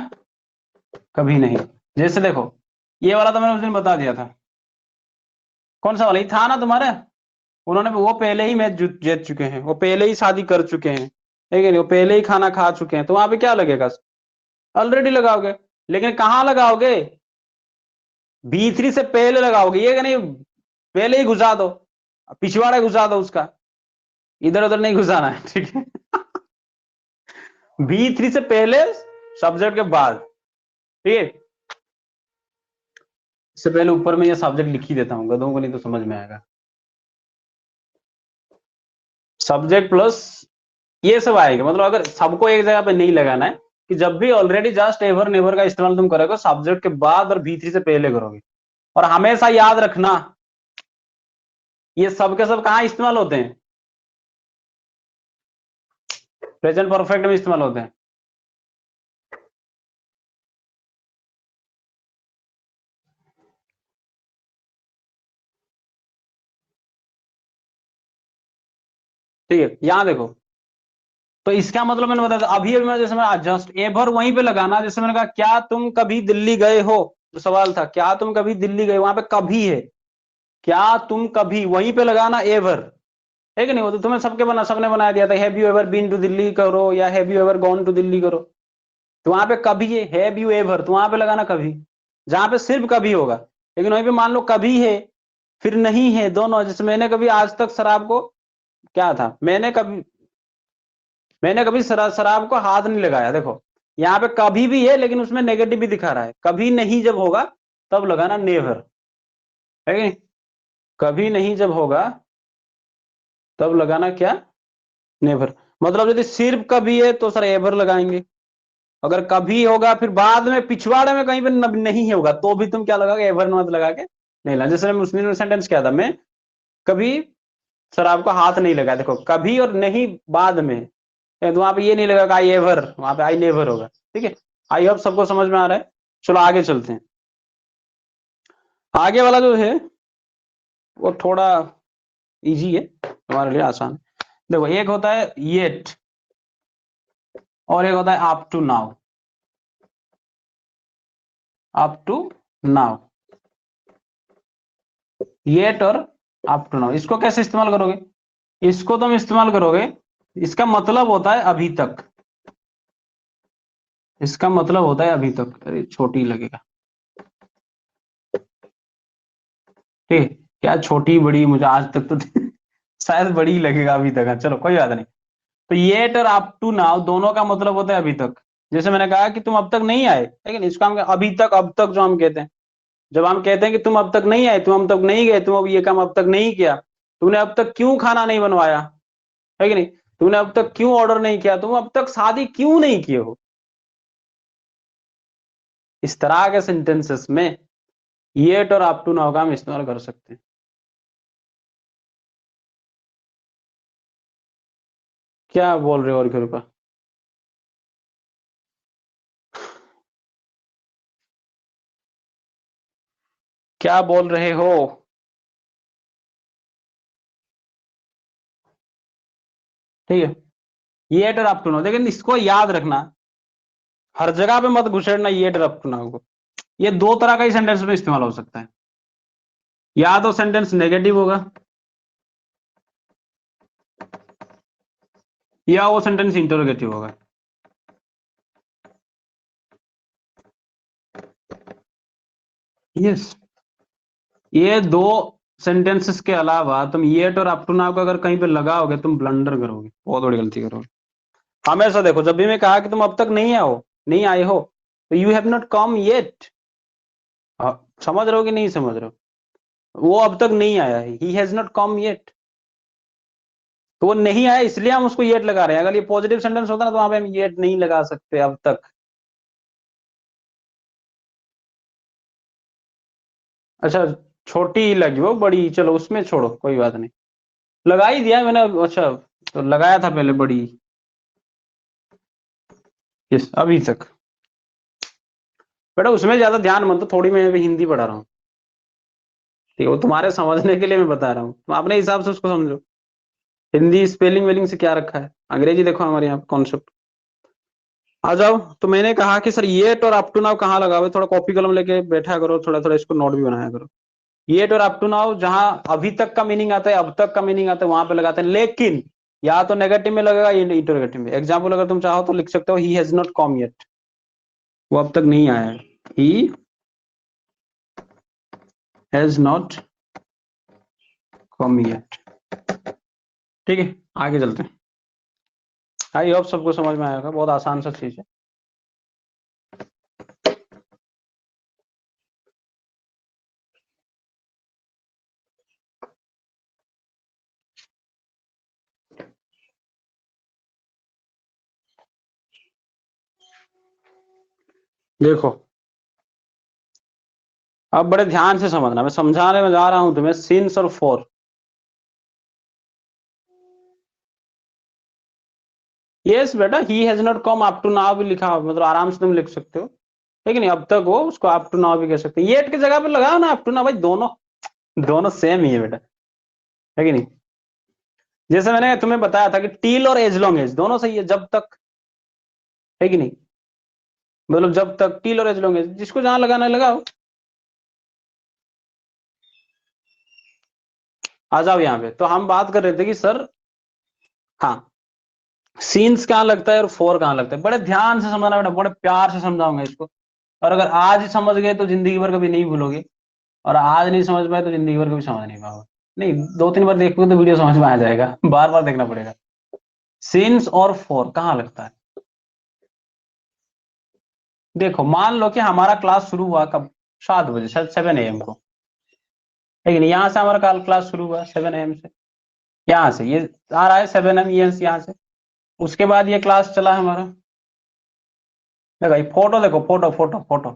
कभी नहीं। जैसे देखो, ये वाला तो मैंने उस दिन बता दिया था, कौन सा वाला? ही था ना तुम्हारे, उन्होंने, वो पहले ही मैच जीत चुके हैं, वो पहले ही शादी कर चुके हैं, ठीक है नहीं? वो पहले ही खाना खा चुके हैं, तो वहां पे क्या लगेगा? ऑलरेडी लगाओगे। लेकिन कहाँ लगाओगे? B3 से पहले लगाओगे, ये कि नहीं, पहले ही घुसा दो, पिछवाड़ा घुसा दो उसका, इधर उधर नहीं घुसाना है, ठीक है? B3 से पहले, सब्जेक्ट के बाद, ठीक है? इससे पहले ऊपर में ये सब्जेक्ट लिख ही देता हूँ, गधों को नहीं तो समझ में आएगा। सब्जेक्ट प्लस ये सब आएगा, मतलब अगर सबको एक जगह पे नहीं लगाना है, कि जब भी ऑलरेडी, जस्ट, एवर, नेवर का इस्तेमाल तुम करोगे सब्जेक्ट के बाद और B3 से पहले करोगे। और हमेशा याद रखना, ये सब के सब कहाँ इस्तेमाल होते हैं? प्रेजेंट परफेक्ट में इस्तेमाल होते हैं। ठीक है, यहां देखो, तो इसका मतलब मैंने बताया था, अभी अभी मैं, जैसे मैं जस्ट, एवर वहीं पे लगाना, जैसे मैंने कहा, क्या तुम कभी दिल्ली गए हो? जो सवाल था, क्या तुम कभी दिल्ली गए, वहां पे कभी है, क्या तुम कभी, वहीं पे लगाना एवर। है कि नहीं? वो तो तुम्हें सबने बना दिया था, have you ever been to Delhi करो या have you ever gone to Delhi करो। तो वहां पे कभी है, हैव यू एवर, तो वहां पे लगाना कभी, जहां पे सिर्फ कभी होगा। लेकिन वहीं पे मान लो कभी है फिर नहीं है, दोनों। जैसे मैंने कभी आज तक शराब को, क्या था, मैंने कभी शराब को हाथ नहीं लगाया। देखो यहाँ पे कभी भी है लेकिन उसमें नेगेटिव भी दिखा रहा है। कभी नहीं जब होगा तब लगाना नेवर, है कि नहीं? कभी नहीं जब होगा तब लगाना क्या, नेवर। मतलब यदि सिर्फ कभी है तो सर एवर लगाएंगे। अगर कभी होगा फिर बाद में पिछवाड़े में कहीं पे नहीं होगा तो भी तुम क्या लगाओगे, एवर मत लगा के नहीं ला। जैसे मुस्लिम सेंटेंस क्या था, मैं कभी शराब को हाथ नहीं लगा। देखो कभी और नहीं बाद में, तो वहां पे ये नहीं लगा आई एवर, वहां पे आई नेवर होगा। ठीक है, आई होप सबको समझ में आ रहा है। चलो आगे चलते हैं। आगे वाला जो है वो थोड़ा इजी है, तुम्हारे लिए आसान। देखो एक होता है येट और एक होता है up to now. Up to now, yet और अप टू नाउ, इसको कैसे इस्तेमाल करोगे? इसको तुम इस्तेमाल करोगे, इसका मतलब होता है अभी तक। इसका मतलब होता है अभी तक। अरे छोटी लगेगा, ठीक है। क्या छोटी बड़ी, मुझे आज तक तो शायद बड़ी लगेगा अभी तक। हाँ, चलो कोई बात नहीं। तो येट और अप टू नाउ दोनों का मतलब होता है अभी तक। जैसे मैंने कहा कि तुम अब तक नहीं आए, लेकिन इसका हम अभी तक, अब तक जो हम कहते हैं, जब हम कहते हैं कि तुम अब तक नहीं आए, तुम अब तक नहीं गए, तुम अब ये काम अब तक नहीं किया, तुमने अब तक क्यों खाना नहीं बनवाया, है कि नहीं? तुमने अब तक क्यों ऑर्डर नहीं किया, तुम अब तक शादी क्यों नहीं किए हो। इस तरह के सेंटेंसेस में येट और अप टू नाउ का हम इस्तेमाल कर सकते हैं। क्या बोल रहे हो और कृपा? क्या बोल रहे हो? ठीक है, येट और अप टू नाउ, लेकिन इसको याद रखना, हर जगह पे मत घुसेड़ना येट और अप टू नाउ को। ये दो तरह का ही सेंटेंस में इस्तेमाल हो सकता है। या तो सेंटेंस नेगेटिव होगा या वो सेंटेंस इंटरोगेटिव होगा। यस, ये दो सेंटेंसेस के अलावा तुम येट और अप टू नाउ को अगर कहीं पे लगाओगे तुम ब्लंडर करोगे, बहुत बड़ी गलती करोगे। हमेशा देखो, जब भी मैं कहा कि तुम अब तक नहीं आए हो, तो you have not come yet. समझ रहे हो कि नहीं समझ रहे हो? वो अब तक नहीं आया है, ही हैज नॉट कम येट। तो वो नहीं आया इसलिए हम उसको येट लगा रहे हैं। अगर ये पॉजिटिव सेंटेंस होता ना तो वहां पे हम येट नहीं लगा सकते अब तक। अच्छा, छोटी ही लगी वो, बड़ी चलो उसमें छोड़ो, कोई बात नहीं। लगा ही दिया मैंने। अच्छा, तो लगाया था पहले बड़ी। यस, अभी तक। बेटा उसमें ज्यादा ध्यान मत दो, थोड़ी मैं अभी हिंदी पढ़ा रहा हूँ। ठीक है, वो तुम्हारे समझने के लिए मैं बता रहा हूँ, तुम अपने हिसाब से उसको समझो। हिंदी स्पेलिंग वेलिंग से क्या रखा है, अंग्रेजी देखो हमारे यहाँ कॉन्सेप्ट। आ जाओ। तो मैंने कहा कि सर येट और अप टू नाउ कहाँ लगाओ, थोड़ा कॉपी कलम लेके बैठा करो, थोड़ा थोड़ा इसको नोट भी बनाया करो। येट और अप टू नाउ जहां अभी तक का मीनिंग आता है, अब तक का मीनिंग आता है, वहां पे लगाते हैं। लेकिन या तो नेगेटिव में लगेगा या इंटरोगेटिव में। एग्जाम्पल अगर तुम चाहो तो लिख सकते हो, ही हैज नॉट कम येट, वो अब तक नहीं आया है। ही हैज नॉट कम येट। ठीक है, आगे चलते हैं। आई होप सबको समझ में आएगा, बहुत आसान सा चीज है। देखो अब बड़े ध्यान से समझना, मैं समझाने में जा रहा हूं तुम्हें सिंस और फॉर। यस बेटा, he has not come up to now भी लिखा हो, मतलब आराम से तुम लिख सकते हो। लेकिन अब तक हो उसको अप टू नाउ भी कह सकते हैं। येट की जगह पे लगाओ ना अप टू नाउ, भाई दोनों दोनों सेम ही है बेटा, है कि नहीं? जैसे मैंने तुम्हें बताया था कि टील और एज लॉन्ग एज दोनों सही है, जब तक, है कि नहीं? मतलब जब तक, टील और एज लॉन्ग एज, जिसको जहां लगाना है लगाओ। आ जाओ यहाँ पे। तो हम बात कर रहे थे कि सर, हाँ, सीन्स कहाँ लगता है और फोर कहाँ लगता है। बड़े ध्यान से समझना बेटा, बड़े प्यार से समझाऊंगा इसको। और अगर आज ही समझ गए तो जिंदगी भर कभी नहीं भूलोगे, और आज नहीं समझ पाए तो जिंदगी भर कभी समझ नहीं पाओगे। नहीं, 2-3 बार देखोगे तो वीडियो समझ में आ जाएगा, बार बार देखना पड़ेगा। सीन्स और फोर कहाँ लगता है? देखो, मान लो कि हमारा क्लास शुरू हुआ कब? 7 बजे, 7 AM को। लेकिन यहाँ से हमारा क्लास शुरू हुआ 7 AM से, यहाँ से ये आ रहा है 7 AM यहाँ से। उसके बाद ये क्लास चला हमारा। देखो ये फोटो, देखो फोटो फोटो फोटो,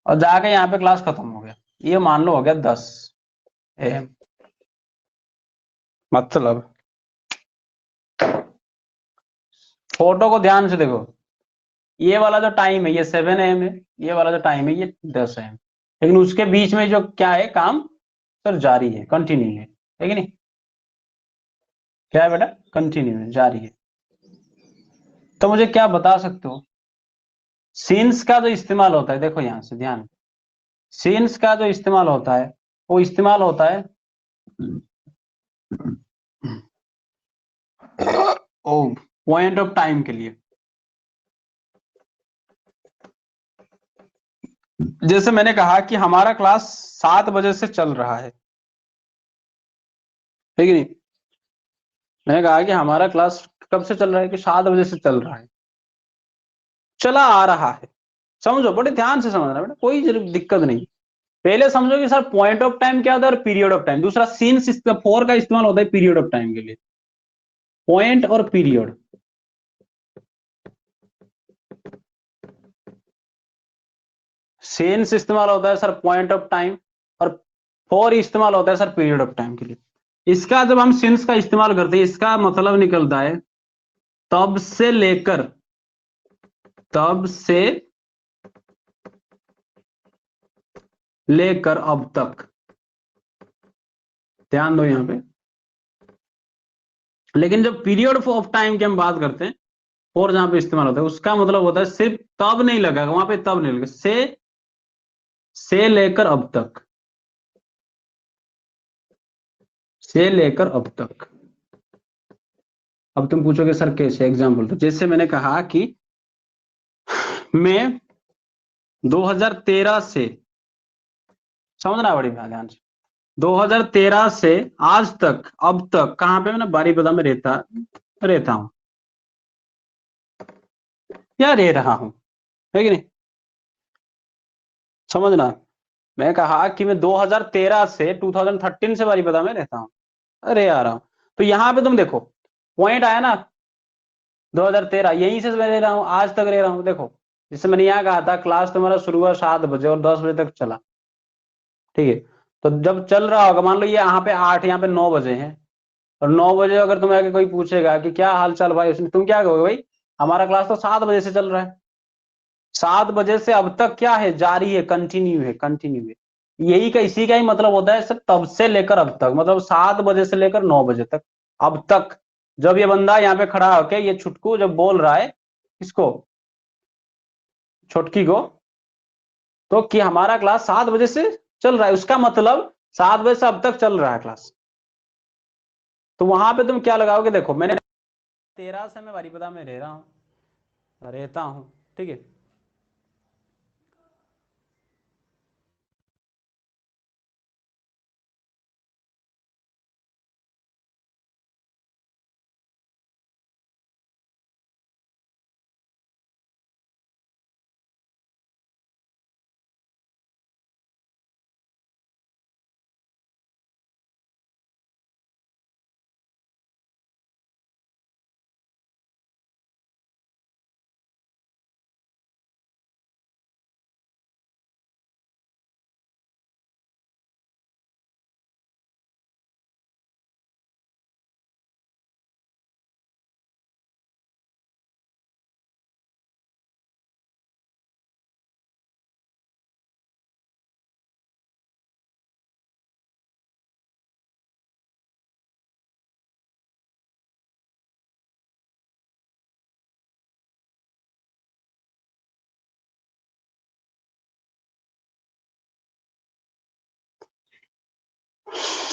और जाके यहाँ पे क्लास खत्म हो गया। ये मान लो हो गया 10 AM। मतलब फोटो को ध्यान से देखो, ये वाला जो टाइम है ये 7 AM है, ये वाला जो टाइम है ये 10 AM। लेकिन उसके बीच में जो क्या है काम, सर जारी है, कंटिन्यू है कि नहीं? क्या है बेटा? कंटिन्यू है, जारी है। तो मुझे क्या बता सकते हो, सीन्स का जो इस्तेमाल होता है, देखो यहां से ध्यान, सीन्स का जो इस्तेमाल होता है वो इस्तेमाल होता है ओ पॉइंट ऑफ टाइम के लिए। जैसे मैंने कहा कि हमारा क्लास 7 बजे से चल रहा है, ठीक है नहीं? मैंने कहा कि हमारा क्लास कब से चल रहा है, कि 7 बजे से चल रहा है, चला आ रहा है। समझो, बड़े ध्यान से समझना बेटा, कोई दिक्कत नहीं। पहले समझो कि सर पॉइंट ऑफ टाइम क्या होता है और पीरियड ऑफ टाइम। दूसरा, सीन्स फोर का इस्तेमाल होता है पीरियड ऑफ टाइम के लिए। पॉइंट और पीरियड, सीन्स इस्तेमाल होता है सर पॉइंट ऑफ टाइम, और फोर इस्तेमाल होता है सर पीरियड ऑफ टाइम के लिए। इसका जब हम सीन्स का इस्तेमाल करते हैं, इसका मतलब निकलता है तब से लेकर, तब से लेकर अब तक। ध्यान दो यहां पे। लेकिन जब पीरियड ऑफ टाइम की हम बात करते हैं, और जहां पे इस्तेमाल होता है, उसका मतलब होता है सिर्फ तब नहीं लगा, वहां पे तब नहीं लगा, से लेकर अब तक, से लेकर अब तक। अब तुम पूछोगे सर कैसे, एग्जाम्पल तो जैसे मैंने कहा कि मैं 2013 से, समझना बड़ी ध्यान से, 2013 से आज तक अब तक कहां पे, मैं बारीपदा में रहता हूं या रह रहा हूं, है कि नहीं? समझना, मैं कहा कि मैं 2013 से 2013 से बारीपदा में रहता हूं, अरे आ रहा हूं। तो यहां पे तुम देखो, पॉइंट आया ना, 2013 यहीं से मैं रह रहा हूं, आज तक रह रहा हूं। देखो, जिससे मैंने यहाँ कहा था क्लास तुम्हारा शुरू हुआ 7 बजे और 10 बजे तक चला, ठीक है? तो जब चल रहा होगा, मान लो ये यहाँ पे 8, यहाँ पे 9 बजे है, और 9 बजे अगर तुम्हें आके कोई पूछेगा कि क्या हाल चाल भाई, उसने, तुम क्या कहोगे? भाई हमारा क्लास तो 7 बजे से चल रहा है, 7 बजे से अब तक क्या है, जारी है, कंटिन्यू है, कंटिन्यू है। यही का, इसी का ही मतलब होता है सर तब से लेकर अब तक, मतलब 7 बजे से लेकर 9 बजे तक, अब तक। जब ये बंदा यहाँ पे खड़ा होके ये छुटकू जब बोल रहा है, इसको, छुटकी को, तो कि हमारा क्लास 7 बजे से चल रहा है, उसका मतलब 7 बजे से अब तक चल रहा है क्लास। तो वहां पे तुम क्या लगाओगे? देखो, मैंने 13 से मैं बारीपदा में रह रहा हूँ, रहता हूँ, ठीक है?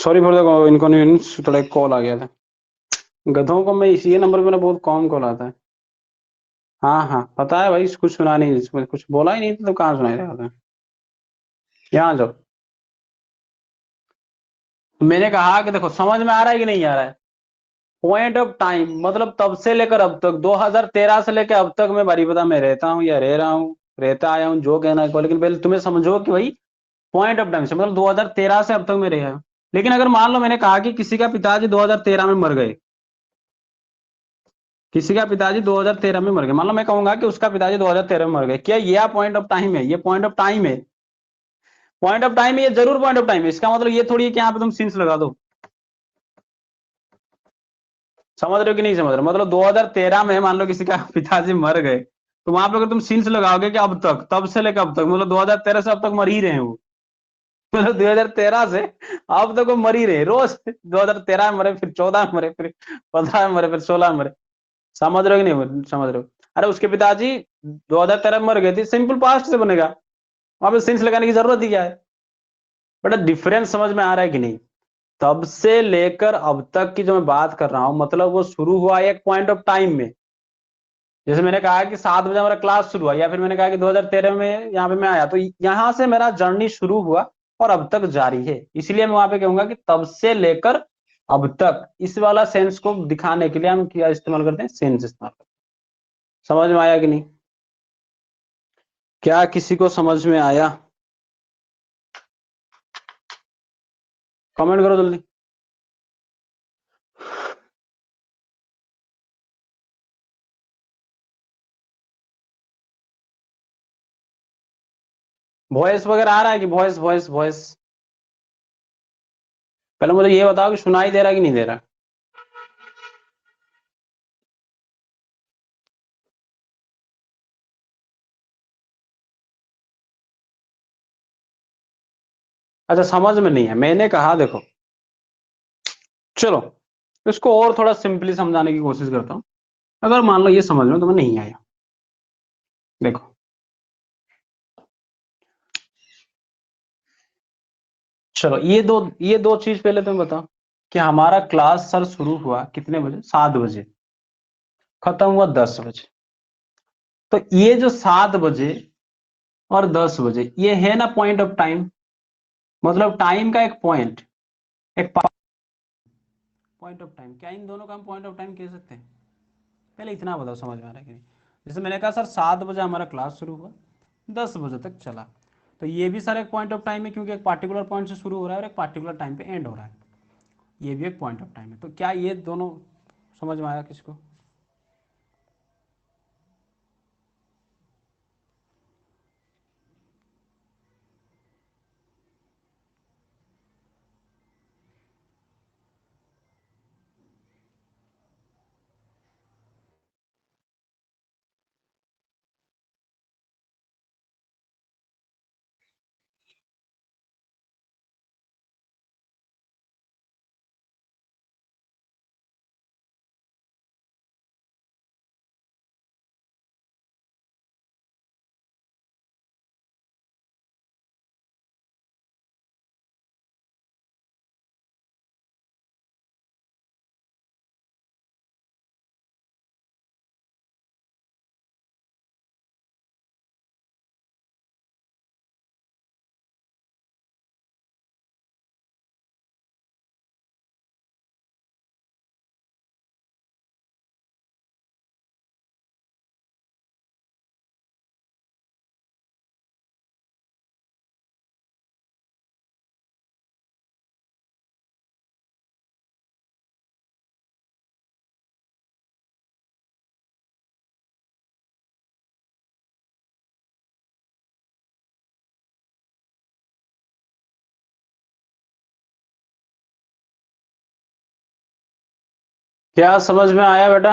सॉरी फॉर द इनकन्वीनियंस, थोड़ा एक कॉल आ गया था। गधों को मैं इसी नंबर पे मेरा बहुत कॉम कॉल आता है। हाँ हाँ पता है भाई, कुछ सुना नहीं, इसमें कुछ बोला ही नहीं था तो कहाँ सुनाई रहा था। यहाँ जाओ। मैंने कहा कि देखो समझ में आ रहा है कि नहीं आ रहा है। पॉइंट ऑफ टाइम मतलब तब से लेकर अब तक, 2013 से लेकर अब तक मैं बारीपदा में रहता हूँ या रह रहा हूँ, रहता आया हूँ, जो कहना है, लेकिन पहले तुम्हें समझो कि भाई पॉइंट ऑफ टाइम से मतलब 2013 से अब तक मैं रहा हूँ। लेकिन अगर मान लो मैंने कहा कि किसी का पिताजी 2013 में मर गए, किसी का पिताजी 2013 में मर गए, मान लो मैं कहूंगा कि उसका पिताजी 2013 में मर गए, क्या ये पॉइंट ऑफ टाइम है? ये पॉइंट ऑफ टाइम है, पॉइंट ऑफ टाइम है, ये जरूर पॉइंट ऑफ टाइम है। इसका मतलब ये थोड़ी है कि यहाँ पे तुम सीन्स लगा दो। समझ रहे हो कि नहीं समझ रहे हो? मतलब 2013 में मान लो किसी का पिताजी मर गए, तो वहां पे अगर तुम सीन्स लगाओगे कि अब तक, तब से लेकर अब तक, मतलब 2013 से अब तक मर ही रहे हैं वो। मतलब 2013 से अब तक वो मर ही रहे रोज। 2013 में मरे, फिर 14 में मरे, फिर 15 में मरे, फिर 16 में मरे। समझ रहे हो कि नहीं समझ रहे हो? अरे उसके पिताजी 2013 में मर गए थे, सिंपल पास्ट से बनेगा, वहां पे सीन्स लगाने की जरूरत ही क्या है? बट डिफरेंस समझ में आ रहा है कि नहीं? तब से लेकर अब तक की जो मैं बात कर रहा हूं, मतलब वो शुरू हुआ एक पॉइंट ऑफ टाइम में। जैसे मैंने कहा कि 7 बजे हमारा क्लास शुरू हुआ, या फिर मैंने कहा कि 2013 में यहाँ पे मैं आया, तो यहाँ से मेरा जर्नी शुरू हुआ और अब तक जारी है। इसलिए मैं वहां पे कहूंगा कि तब से लेकर अब तक, इस वाला सेंस को दिखाने के लिए हम क्या इस्तेमाल करते हैं? सेंस इस्तेमाल करते हैं। समझ में आया कि नहीं? क्या किसी को समझ में आया? कमेंट करो जल्दी। वॉइस वगैरह आ रहा है कि वॉइस वॉइस वॉइस? पहले मुझे ये बताओ कि सुनाई दे रहा है कि नहीं दे रहा? अच्छा समझ में नहीं है, मैंने कहा देखो, चलो इसको और थोड़ा सिंपली समझाने की कोशिश करता हूँ। अगर मान लो ये समझ में तुम्हें नहीं आया, देखो चलो ये दो चीज पहले तुम बताओ कि हमारा क्लास सर शुरू हुआ कितने बजे? 7 बजे, खत्म हुआ 10 बजे। तो ये जो 7 बजे और 10 बजे, ये है ना पॉइंट ऑफ टाइम, मतलब टाइम का एक पॉइंट, एक पॉइंट ऑफ टाइम। क्या इन दोनों का हम पॉइंट ऑफ टाइम कह सकते हैं? पहले इतना बताओ समझ में आ रहा है कि नहीं? जैसे मैंने कहा सर 7 बजे हमारा क्लास शुरू हुआ, 10 बजे तक चला, तो ये भी सर एक पॉइंट ऑफ टाइम है, क्योंकि एक पार्टिकुलर पॉइंट से शुरू हो रहा है और एक पार्टिकुलर टाइम पे एंड हो रहा है। ये भी एक पॉइंट ऑफ टाइम है। तो क्या ये दोनों समझ में आया किसको? क्या समझ में आया बेटा?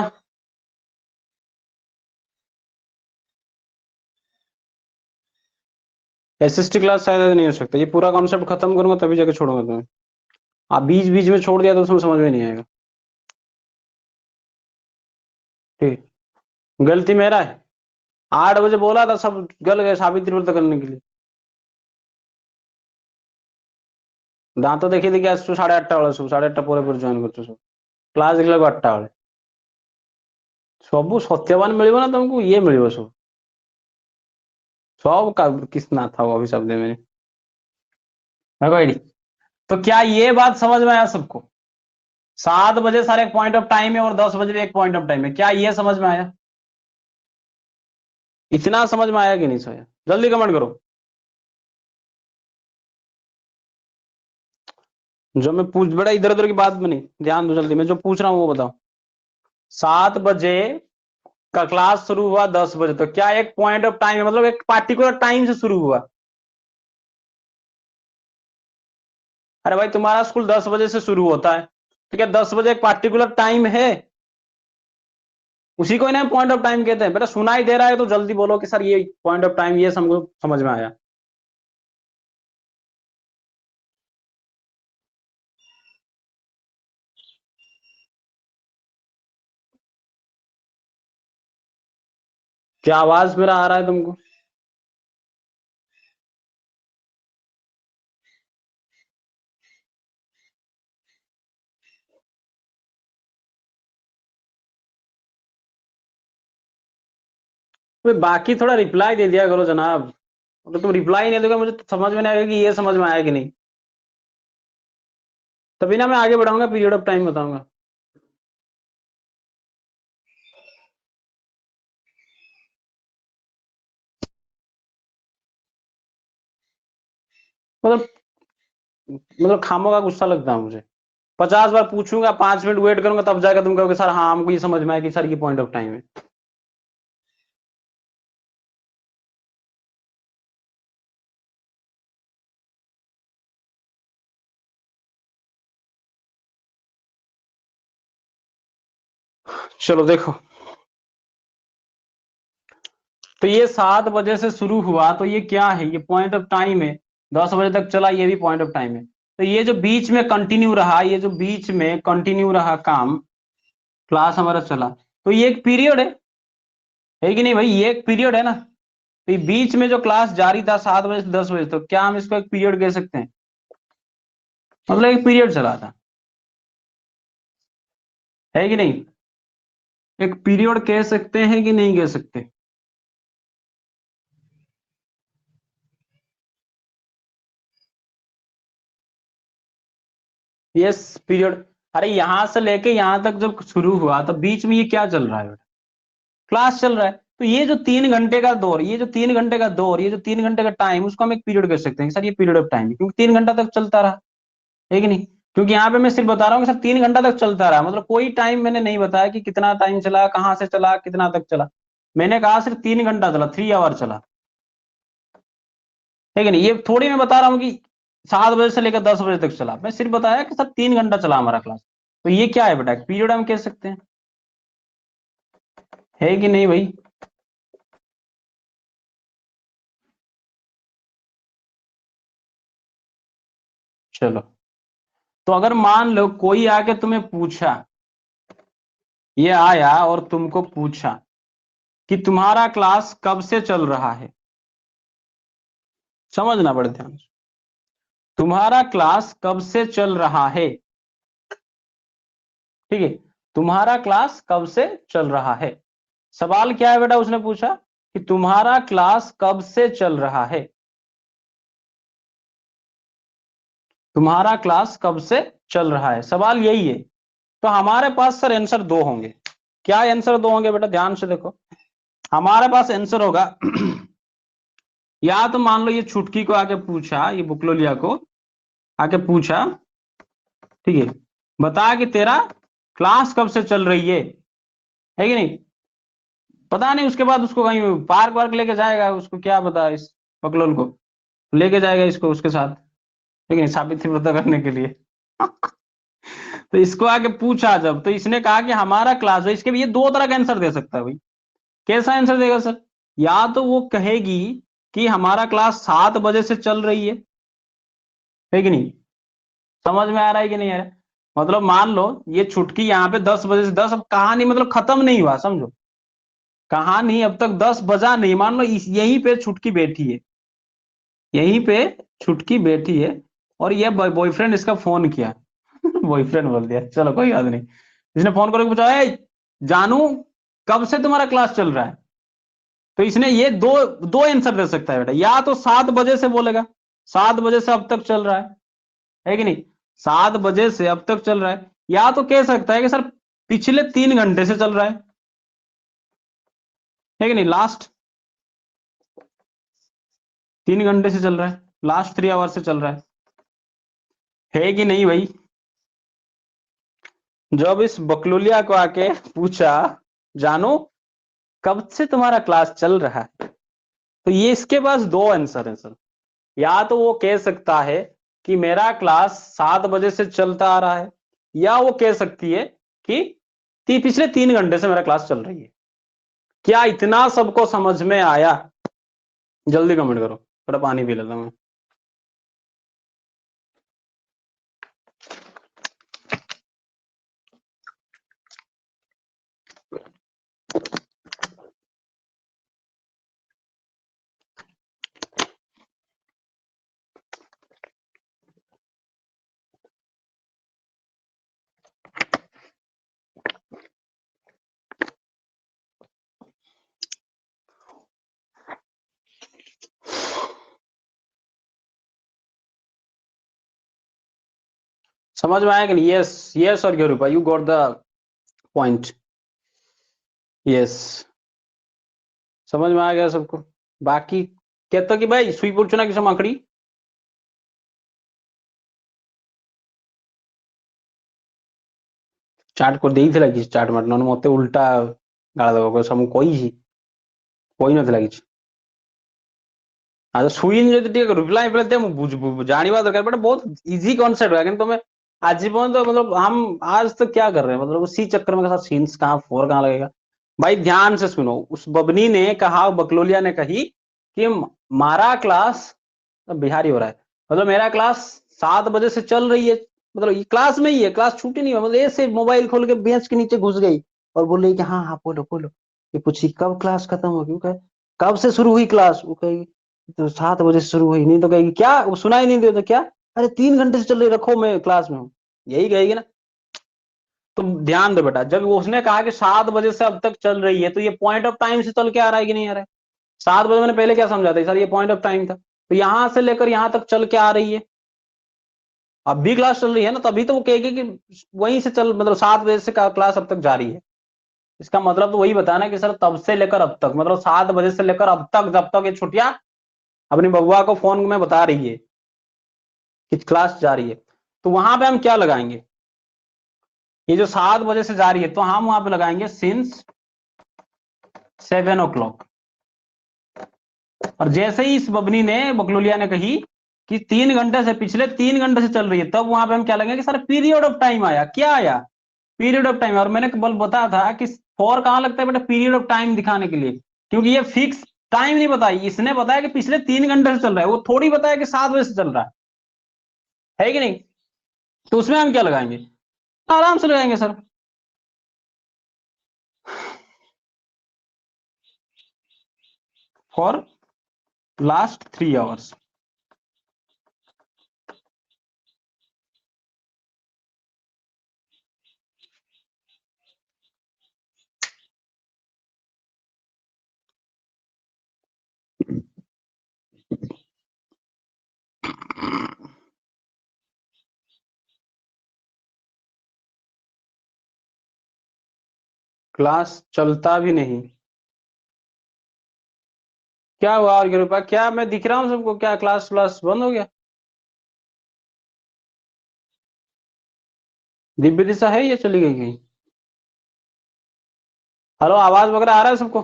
एसएसटी क्लास शायद नहीं हो सकता, ये पूरा कॉन्सेप्ट खत्म करूंगा तभी जाके छोड़ूंगा तुम्हें। आप बीच बीच में छोड़ दिया तो उसमें समझ में नहीं आएगा। ठीक, गलती मेरा है। 8 बजे बोला था, सब गल गए साबित करने के लिए। ଦାନ୍ତ ଦେଖି ଦେଖି ଆସୁଛୁ 8:30 ବେଳେ ସବୁ 8:30 ପରେ ଜଏନ୍ କରୁଛୁ ସବୁ କ୍ଲାସ୍ ଦେଖିଲା ବେଳକୁ 8ଟା ବେଳେ ସବୁ ସତ୍ୟବାन मिलिବ ना तुमको ये मिलिବ सब किस ना था वो अभी शब्द में देखो आईडी। तो क्या ये बात समझ में आया सबको? 7 बजे सर एक पॉइंट ऑफ टाइम है और 10 बजे एक पॉइंट ऑफ टाइम है, क्या ये समझ में आया? इतना समझ में आया कि नहीं सोया? जल्दी कमेंट करो। जो मैं पूछ बेटा इधर उधर की बात में नहीं, ध्यान दो जल्दी, मैं जो पूछ रहा हूं वो बताओ। 7 बजे का क्लास शुरू हुआ 10 बजे, तो क्या एक पॉइंट ऑफ टाइम है, मतलब एक पार्टिकुलर टाइम से शुरू हुआ? अरे भाई तुम्हारा स्कूल 10 बजे से शुरू होता है, ठीक है, 10 बजे एक पार्टिकुलर टाइम है, उसी को ना पॉइंट ऑफ टाइम कहते हैं। बेटा सुनाई दे रहा है तो जल्दी बोलो कि सर ये पॉइंट ऑफ टाइम, ये समझ में आया। क्या आवाज मेरा आ रहा है तुमको? बाकी थोड़ा रिप्लाई दे दिया करो जनाब, तो तुम रिप्लाई नहीं दोगे मुझे तो समझ में नहीं आएगा कि ये समझ में आया कि नहीं, तभी ना मैं आगे बढ़ाऊंगा, पीरियड ऑफ टाइम बताऊंगा। मतलब खामों का गुस्सा लगता है मुझे, 50 बार पूछूंगा, 5 मिनट वेट करूंगा, तब जाकर तुम कहोगे सर हाँ हमको ये समझ में आया कि सर ये पॉइंट ऑफ टाइम है। चलो देखो, तो ये 7 बजे से शुरू हुआ, तो ये क्या है, ये पॉइंट ऑफ टाइम है, 10 बजे तक चला, ये भी पॉइंट ऑफ टाइम है। तो ये जो बीच में कंटिन्यू रहा, ये जो बीच में कंटिन्यू रहा काम, क्लास हमारा चला, तो ये एक पीरियड है कि नहीं भाई? ये एक पीरियड है ना। तो ये बीच में जो क्लास जारी था 7 बजे से 10 बजे, तो क्या हम इसको एक पीरियड कह सकते हैं? मतलब एक पीरियड चला था, है कि नहीं? एक पीरियड कह सकते हैं कि नहीं कह सकते? Yes period. अरे यहां से लेके यहां तक जब शुरू हुआ तो बीच में ये क्या चल रहा है बेटा? क्लास चल रहा है। तो ये जो 3 घंटे का दौर, ये जो 3 घंटे का दौर, ये जो 3 घंटे का टाइम, उसको हम एक पीरियड कह सकते हैं सर, ये पीरियड ऑफ टाइम है, क्योंकि 3 घंटा तक चलता रहा, है कि नहीं? क्योंकि यहाँ पे मैं सिर्फ बता रहा हूँ कि सर 3 घंटा तक चलता रहा, मतलब कोई टाइम मैंने नहीं बताया कि कितना टाइम चला, कहाँ से चला, कितना तक चला। मैंने कहा सिर्फ 3 घंटा चला, 3 आवर चला, है कि नहीं? ये थोड़ी मैं बता रहा हूँ कि 7 बजे से लेकर 10 बजे तक चला, मैं सिर्फ बताया कि सर 3 घंटा चला हमारा क्लास। तो ये क्या है बेटा? पीरियड हम कह सकते हैं, है कि नहीं भाई? चलो, तो अगर मान लो कोई आके तुम्हें पूछा, ये आया और तुमको पूछा कि तुम्हारा क्लास कब से चल रहा है, समझना बड़े ध्यान से, तुम्हारा क्लास कब से चल रहा है, ठीक है, तुम्हारा क्लास कब से चल रहा है। सवाल क्या है बेटा? उसने पूछा कि तुम्हारा क्लास कब से चल रहा है, तुम्हारा क्लास कब से चल रहा है, सवाल यही है। तो हमारे पास सर आंसर दो होंगे। क्या आंसर दो होंगे बेटा? ध्यान से देखो, हमारे पास आंसर होगा या तो मान लो ये छुटकी को आके पूछा, ये बुकलोलिया को आके पूछा, ठीक है, बता कि तेरा क्लास कब से चल रही है कि नहीं? पता नहीं, उसके बाद उसको कहीं पार्क वार्क लेके जाएगा, उसको क्या पता, इस बकलोल को लेके जाएगा इसको उसके साथ, लेकिन साबित पता करने के लिए तो इसको आके पूछा जब, तो इसने कहा कि हमारा क्लास है, इसके भी ये दो तरह का आंसर दे सकता है भाई। कैसा आंसर देगा सर? या तो वो कहेगी कि हमारा क्लास 7 बजे से चल रही है कि नहीं? समझ में आ रहा है कि नहीं आ रहा है? मतलब मान लो ये छुटकी यहाँ पे 10 बजे से 10, अब कहानी मतलब खत्म नहीं हुआ, समझो, कहानी अब तक 10 बजा नहीं, मान लो यहीं पे छुटकी बैठी है, यहीं पे छुटकी बैठी है, और ये बॉयफ्रेंड इसका फोन किया बॉयफ्रेंड बोल दिया, चलो कोई बात नहीं। इसने फोन करके पूछा, "ए, जानू कब से तुम्हारा क्लास चल रहा है?" तो इसने ये दो दो आंसर दे सकता है बेटा, या तो 7 बजे से बोलेगा, 7 बजे से अब तक चल रहा है कि नहीं, 7 बजे से अब तक चल रहा है। या तो कह सकता है कि सर पिछले 3 घंटे से चल रहा है कि नहीं, लास्ट 3 घंटे से चल रहा है, लास्ट 3 आवर से चल रहा है कि नहीं भाई। जब इस बकलुलिया को आके पूछा, जानू कब से तुम्हारा क्लास चल रहा है, तो ये इसके पास दो आंसर है सर। या तो वो कह सकता है कि मेरा क्लास 7 बजे से चलता आ रहा है, या वो कह सकती है कि पिछले 3 घंटे से मेरा क्लास चल रही है। क्या इतना सबको समझ में आया? जल्दी कमेंट करो, थोड़ा पानी पी लेता हूं। समझ में आया कि नहीं? यस यस और Rupa, you got the point. Yes, समझ में आ गया सबको। बाकी कहता कि भाई सुई पूछना किस माकड़ी ଚାଟ୍ କରିଦେଇଥିଲା କିଛି ଚାଟ୍ ମାଟ୍, ନହେଲେ ମତେ ଉଲ୍ଟା ଗାଳ ଦବ, ସବୁ କହିଛି, କହିନଥିଲା କିଛି। ଆଉ ସୁଇନ୍ ଯଦି ଟିକେ रिप्लाई ଫିପ୍ଲାଏ ଦିଏ ମୁଁ ଜାଣିବା ଦରକାର, बट बहुत इजी कॉन्सेप्ट है। लेकिन तुम्हें आजीवन तो मतलब हम आज तक क्या कर रहे हैं, मतलब उसी चक्कर में सीन्स कहाँ फोर कहाँ लगेगा। भाई ध्यान से सुनो, उस बबनी ने कहा, बकलोलिया ने कही कि मारा क्लास, बिहारी हो रहा है, मतलब मेरा क्लास 7 बजे से चल रही है, मतलब ये क्लास में ही है, क्लास छूटी नहीं है, मतलब ऐसे मोबाइल खोल के बेंच के नीचे घुस गई और बोल रही कि हाँ हाँ बोलो बोलो। ये पूछी कब क्लास खत्म होगी, कहे कब से शुरू हुई क्लास, वो कहेगी तो 7 बजे से शुरू हुई, नहीं तो कहेगी क्या वो सुनाई नहीं दे तो क्या, अरे 3 घंटे से चल रही, रखो मैं क्लास में हूँ, यही कहेगी ना। तो ध्यान दो बेटा, जब उसने कहा कि 7 बजे से अब तक चल रही है, तो ये पॉइंट ऑफ टाइम से चल के आ रहा है कि नहीं आ रहा है? 7 बजे मैंने पहले क्या समझा था सर, ये पॉइंट ऑफ टाइम था, तो यहां से लेकर यहां तक चल के आ रही है, अब भी क्लास चल रही है ना, तभी तो वो कहेगी कि वहीं से चल, मतलब 7 बजे से क्लास अब तक जारी है। इसका मतलब तो वही बताना कि सर तब से लेकर अब तक, मतलब 7 बजे से लेकर अब तक, जब तक ये छुट्टियां अपनी बबुआ को फोन में बता रही है कि क्लास जारी है, तो वहां पे हम क्या लगाएंगे, ये जो 7 बजे से जारी है, तो हम वहां पे लगाएंगे सिंस 7 o'clock। और जैसे ही इस बबनी ने, बकलुलिया ने कही कि 3 घंटे से, पिछले 3 घंटे से चल रही है, तब वहां पे हम क्या लगेंगे सर, पीरियड ऑफ टाइम आया, क्या आया, पीरियड ऑफ टाइम। और मैंने बल बताया था कि फॉर कहां लगता है बेटा, पीरियड ऑफ टाइम दिखाने के लिए, क्योंकि ये फिक्स टाइम नहीं बताई, इसने बताया कि पिछले 3 घंटे से चल रहा है, वो थोड़ी बताया कि 7 बजे से चल रहा है कि नहीं। तो उसमें हम क्या लगाएंगे, आराम से लगाएंगे sir, for last 3 hours. Class चलता भी नहीं, क्या हुआ और कृपा, क्या मैं दिख रहा हूँ सबको, क्या क्लास क्लास बंद हो गया? दिव्य दिशा है या चली गई कहीं? हेलो, आवाज वगैरह आ रहा है सबको?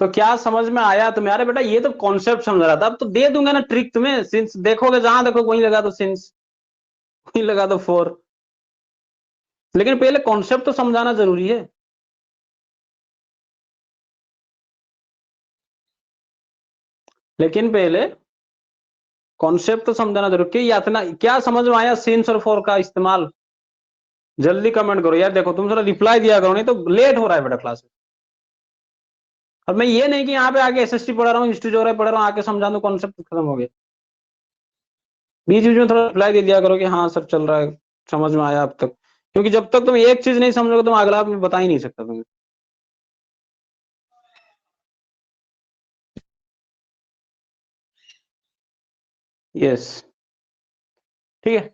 तो क्या समझ में आया तुम्हें? अरे बेटा ये तो कॉन्सेप्ट समझ रहा था, अब तो दे दूंगा ना ट्रिक तुम्हें, सिंस देखोगे जहां देखो वहीं लगा दो सिंस, वहीं लगा दो फोर। लेकिन पहले कॉन्सेप्ट तो समझाना जरूरी है। लेकिन पहले कॉन्सेप्ट तो समझाना जरूरी, कि इतना क्या समझ में आया सिंस और फोर का इस्तेमाल? जल्दी कमेंट करो यार, देखो तुम थोड़ा रिप्लाई दिया करो, नहीं तो लेट हो रहा है बेटा क्लास में। और मैं ये नहीं कि यहाँ पे आके एसएसटी पढ़ा रहा हूँ, हिस्ट्री ज्योग्राफी पढ़ रहा हूँ, आके समझा दूं, कॉन्सेप्ट खत्म हो गया। बीच बीच में थोड़ा रिप्लाई दे दिया करो कि हाँ सर चल रहा है, समझ में आया अब तक, क्योंकि जब तक तुम एक चीज नहीं समझोगे तुम अगला भी बता ही नहीं सकता तुम्हें। यस, ठीक है।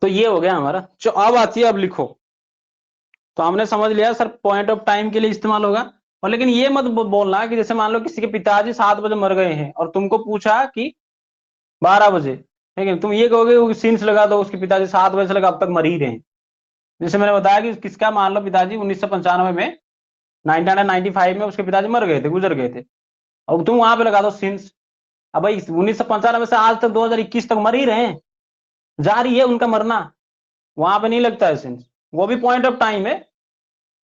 तो ये हो गया हमारा। जो अब आती है, अब लिखो। तो हमने समझ लिया सर पॉइंट ऑफ टाइम के लिए इस्तेमाल होगा। और लेकिन ये मत बोलना कि जैसे मान लो किसी के पिताजी 7 बजे मर गए हैं और तुमको पूछा कि 12 बजे, ठीक है, तुम ये कहोगे सीन्स लगा दो, उसके पिताजी 7 बजे से लगा अब तक मर ही रहे हैं। जैसे मैंने बताया कि किसका, मान लो पिताजी 1995 में, 1995 में उसके पिताजी मर गए थे, गुजर गए थे। अब तुम वहां पे लगा दो सीन्स। अब भाई 1995 से आज तक 2021 तक मर ही रहे हैं, जारी है उनका मरना, वहां पे नहीं लगता है सीन्स। वो भी पॉइंट ऑफ टाइम है।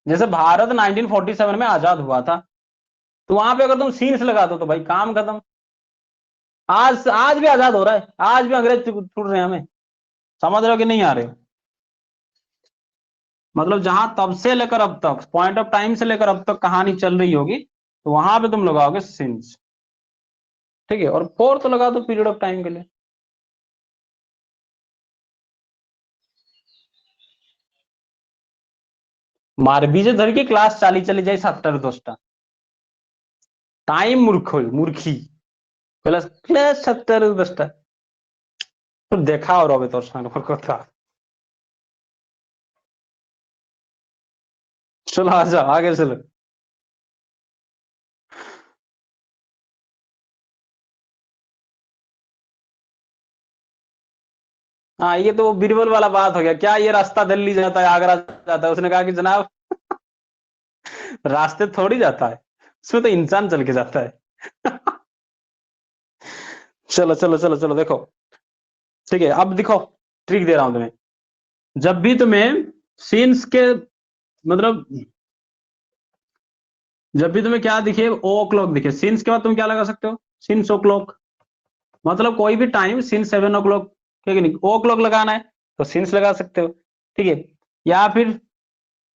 जैसे भारत 1947 में आजाद हुआ था, तो वहां पे अगर तुम सीन्स लगा दो तो भाई काम खत्म। आज आज भी आजाद हो रहा है, आज भी अंग्रेज छूट रहे हैं हमें। समझ रहे हो कि नहीं आ रहे हो? मतलब जहां तब से लेकर अब तक, पॉइंट ऑफ टाइम से लेकर अब तक कहानी चल रही होगी, तो वहां पे तुम लगाओगे सीन्स, ठीक है। और फोर तो लगा दो पीरियड ऑफ टाइम के लिए। मारबी जे धर की क्लास चाली चली जाए 7टा 10टा टाइम, मूर्ख मूर्खी क्लास क्लास 7टा 10टा तो देखा और अब तो কথা। चलो आ जाओ आगे चलो। हाँ, ये तो बीरबल वाला बात हो गया, क्या ये रास्ता दिल्ली जाता है, आगरा जाता है? उसने कहा कि जनाब रास्ते थोड़ी जाता है, उसमें तो इंसान चल के जाता है। चलो चलो चलो चलो देखो, ठीक है। अब देखो, ट्रिक दे रहा हूं तुम्हें। जब भी तुम्हें सीन्स के, मतलब जब भी तुम्हें क्या दिखे, ओ क्लॉक दिखे, सीन्स के बाद तुम क्या लगा सकते हो? सीन्स ओ क्लॉक। मतलब कोई भी टाइम सीन्स 7 o'clock, ठीक है नहीं, ओ क्लॉक लगाना है तो सीन्स लगा सकते हो, ठीक है। या फिर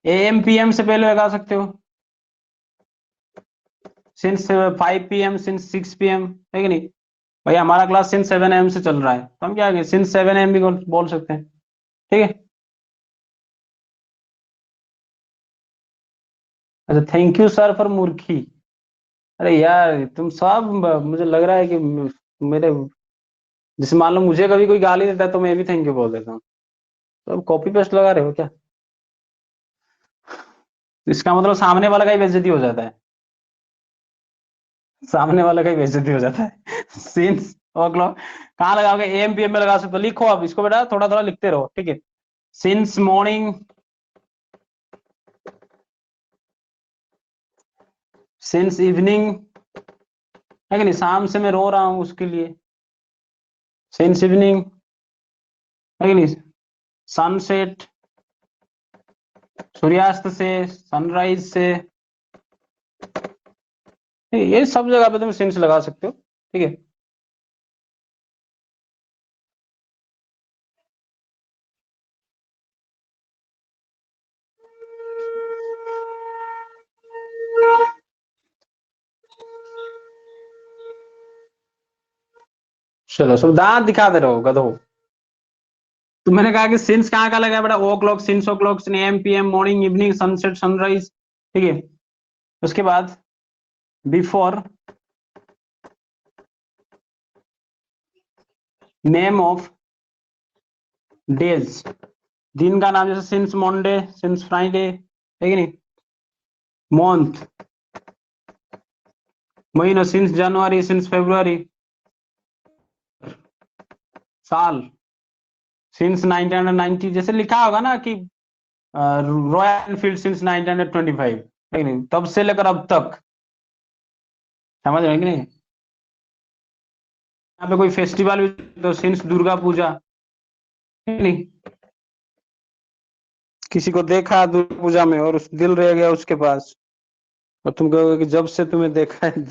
एएम पीएम से पहले लगा सकते हो, सिंस 5 PM, सिंस 6 PM, है कि नहीं? भाई हमारा क्लास सिंस 7 AM से चल रहा है, तो हम क्या करें, सिंस 7 AM भी बोल सकते हैं, ठीक है। अच्छा, थैंक यू सर फॉर मूर्खी। अरे यार तुम सब, मुझे लग रहा है कि मेरे, जैसे मान लो मुझे कभी कोई गाली देता है तो मैं भी थैंक यू बोल देता हूँ। तो अब कॉपी पेस्ट लगा रहे हो क्या? इसका मतलब सामने वाला का ही बेइज्जती हो जाता है, सामने वाला का ही बेइज्जती हो जाता है। सिंस ओ क्लॉक कहाँ लगाओगे? एम पीएम में लगा सकते हो। लिखो अब इसको बेटा, थोड़ा थोड़ा लिखते रहो, ठीक है। सिंस मॉर्निंग, सिंस इवनिंग, है कि नहीं, शाम से मैं रो रहा हूं उसके लिए, सिंस इवनिंग, है कि नहीं, सनसेट, सूर्यास्त से, सनराइज से, ठीक है? ये सब जगह पे तुम सिंस लगा सकते हो, ठीक है। चलो सब दांत दिखा दे रहो गधो। तो मैंने कहा कि सिंस कहाँ का लगा बेटा? O'clock, since o'clock, M P M, morning, evening, sunset, sunrise, ठीक है। उसके बाद बिफोर, नेम ऑफ डेज, दिन का नाम, जैसे सिंस मंडे, सिंस फ्राइडे, है कि नहीं। मंथ, महीना, सिंस जनवरी, सिंस फरवरी। साल, सिंस 1990, जैसे लिखा होगा ना कि रॉयल एनफील्ड सिंस 1925, है कि नहीं, तब से लेकर अब तक। समझ रहे हैं कि नहीं? यहाँ पे कोई फेस्टिवल भी तो सिंस दुर्गा पूजा, है कि नहीं। किसी को देखा दुर्गा पूजा में और उस दिल रह गया उसके पास, और तुम कहोगे कि जब से तुम्हें देखा है,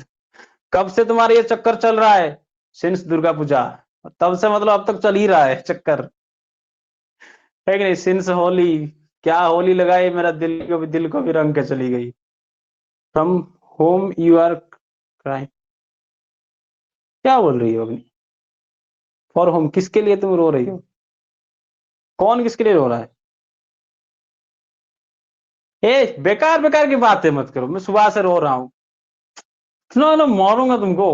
कब से तुम्हारा ये चक्कर चल रहा है? सिंस दुर्गा पूजा, तब से मतलब अब तक चल ही रहा है चक्कर, है कि नहीं। सिंस होली, क्या होली लगाई, मेरा दिल को भी रंग के चली गई। From home you are crying, क्या बोल रही हो अभी? फॉर होम किसके लिए तुम रो रही हो? कौन किसके लिए रो रहा है? ए बेकार बेकार की बातें मत करो, मैं सुबह से रो रहा हूं। सुनो ना, मारूंगा तुमको।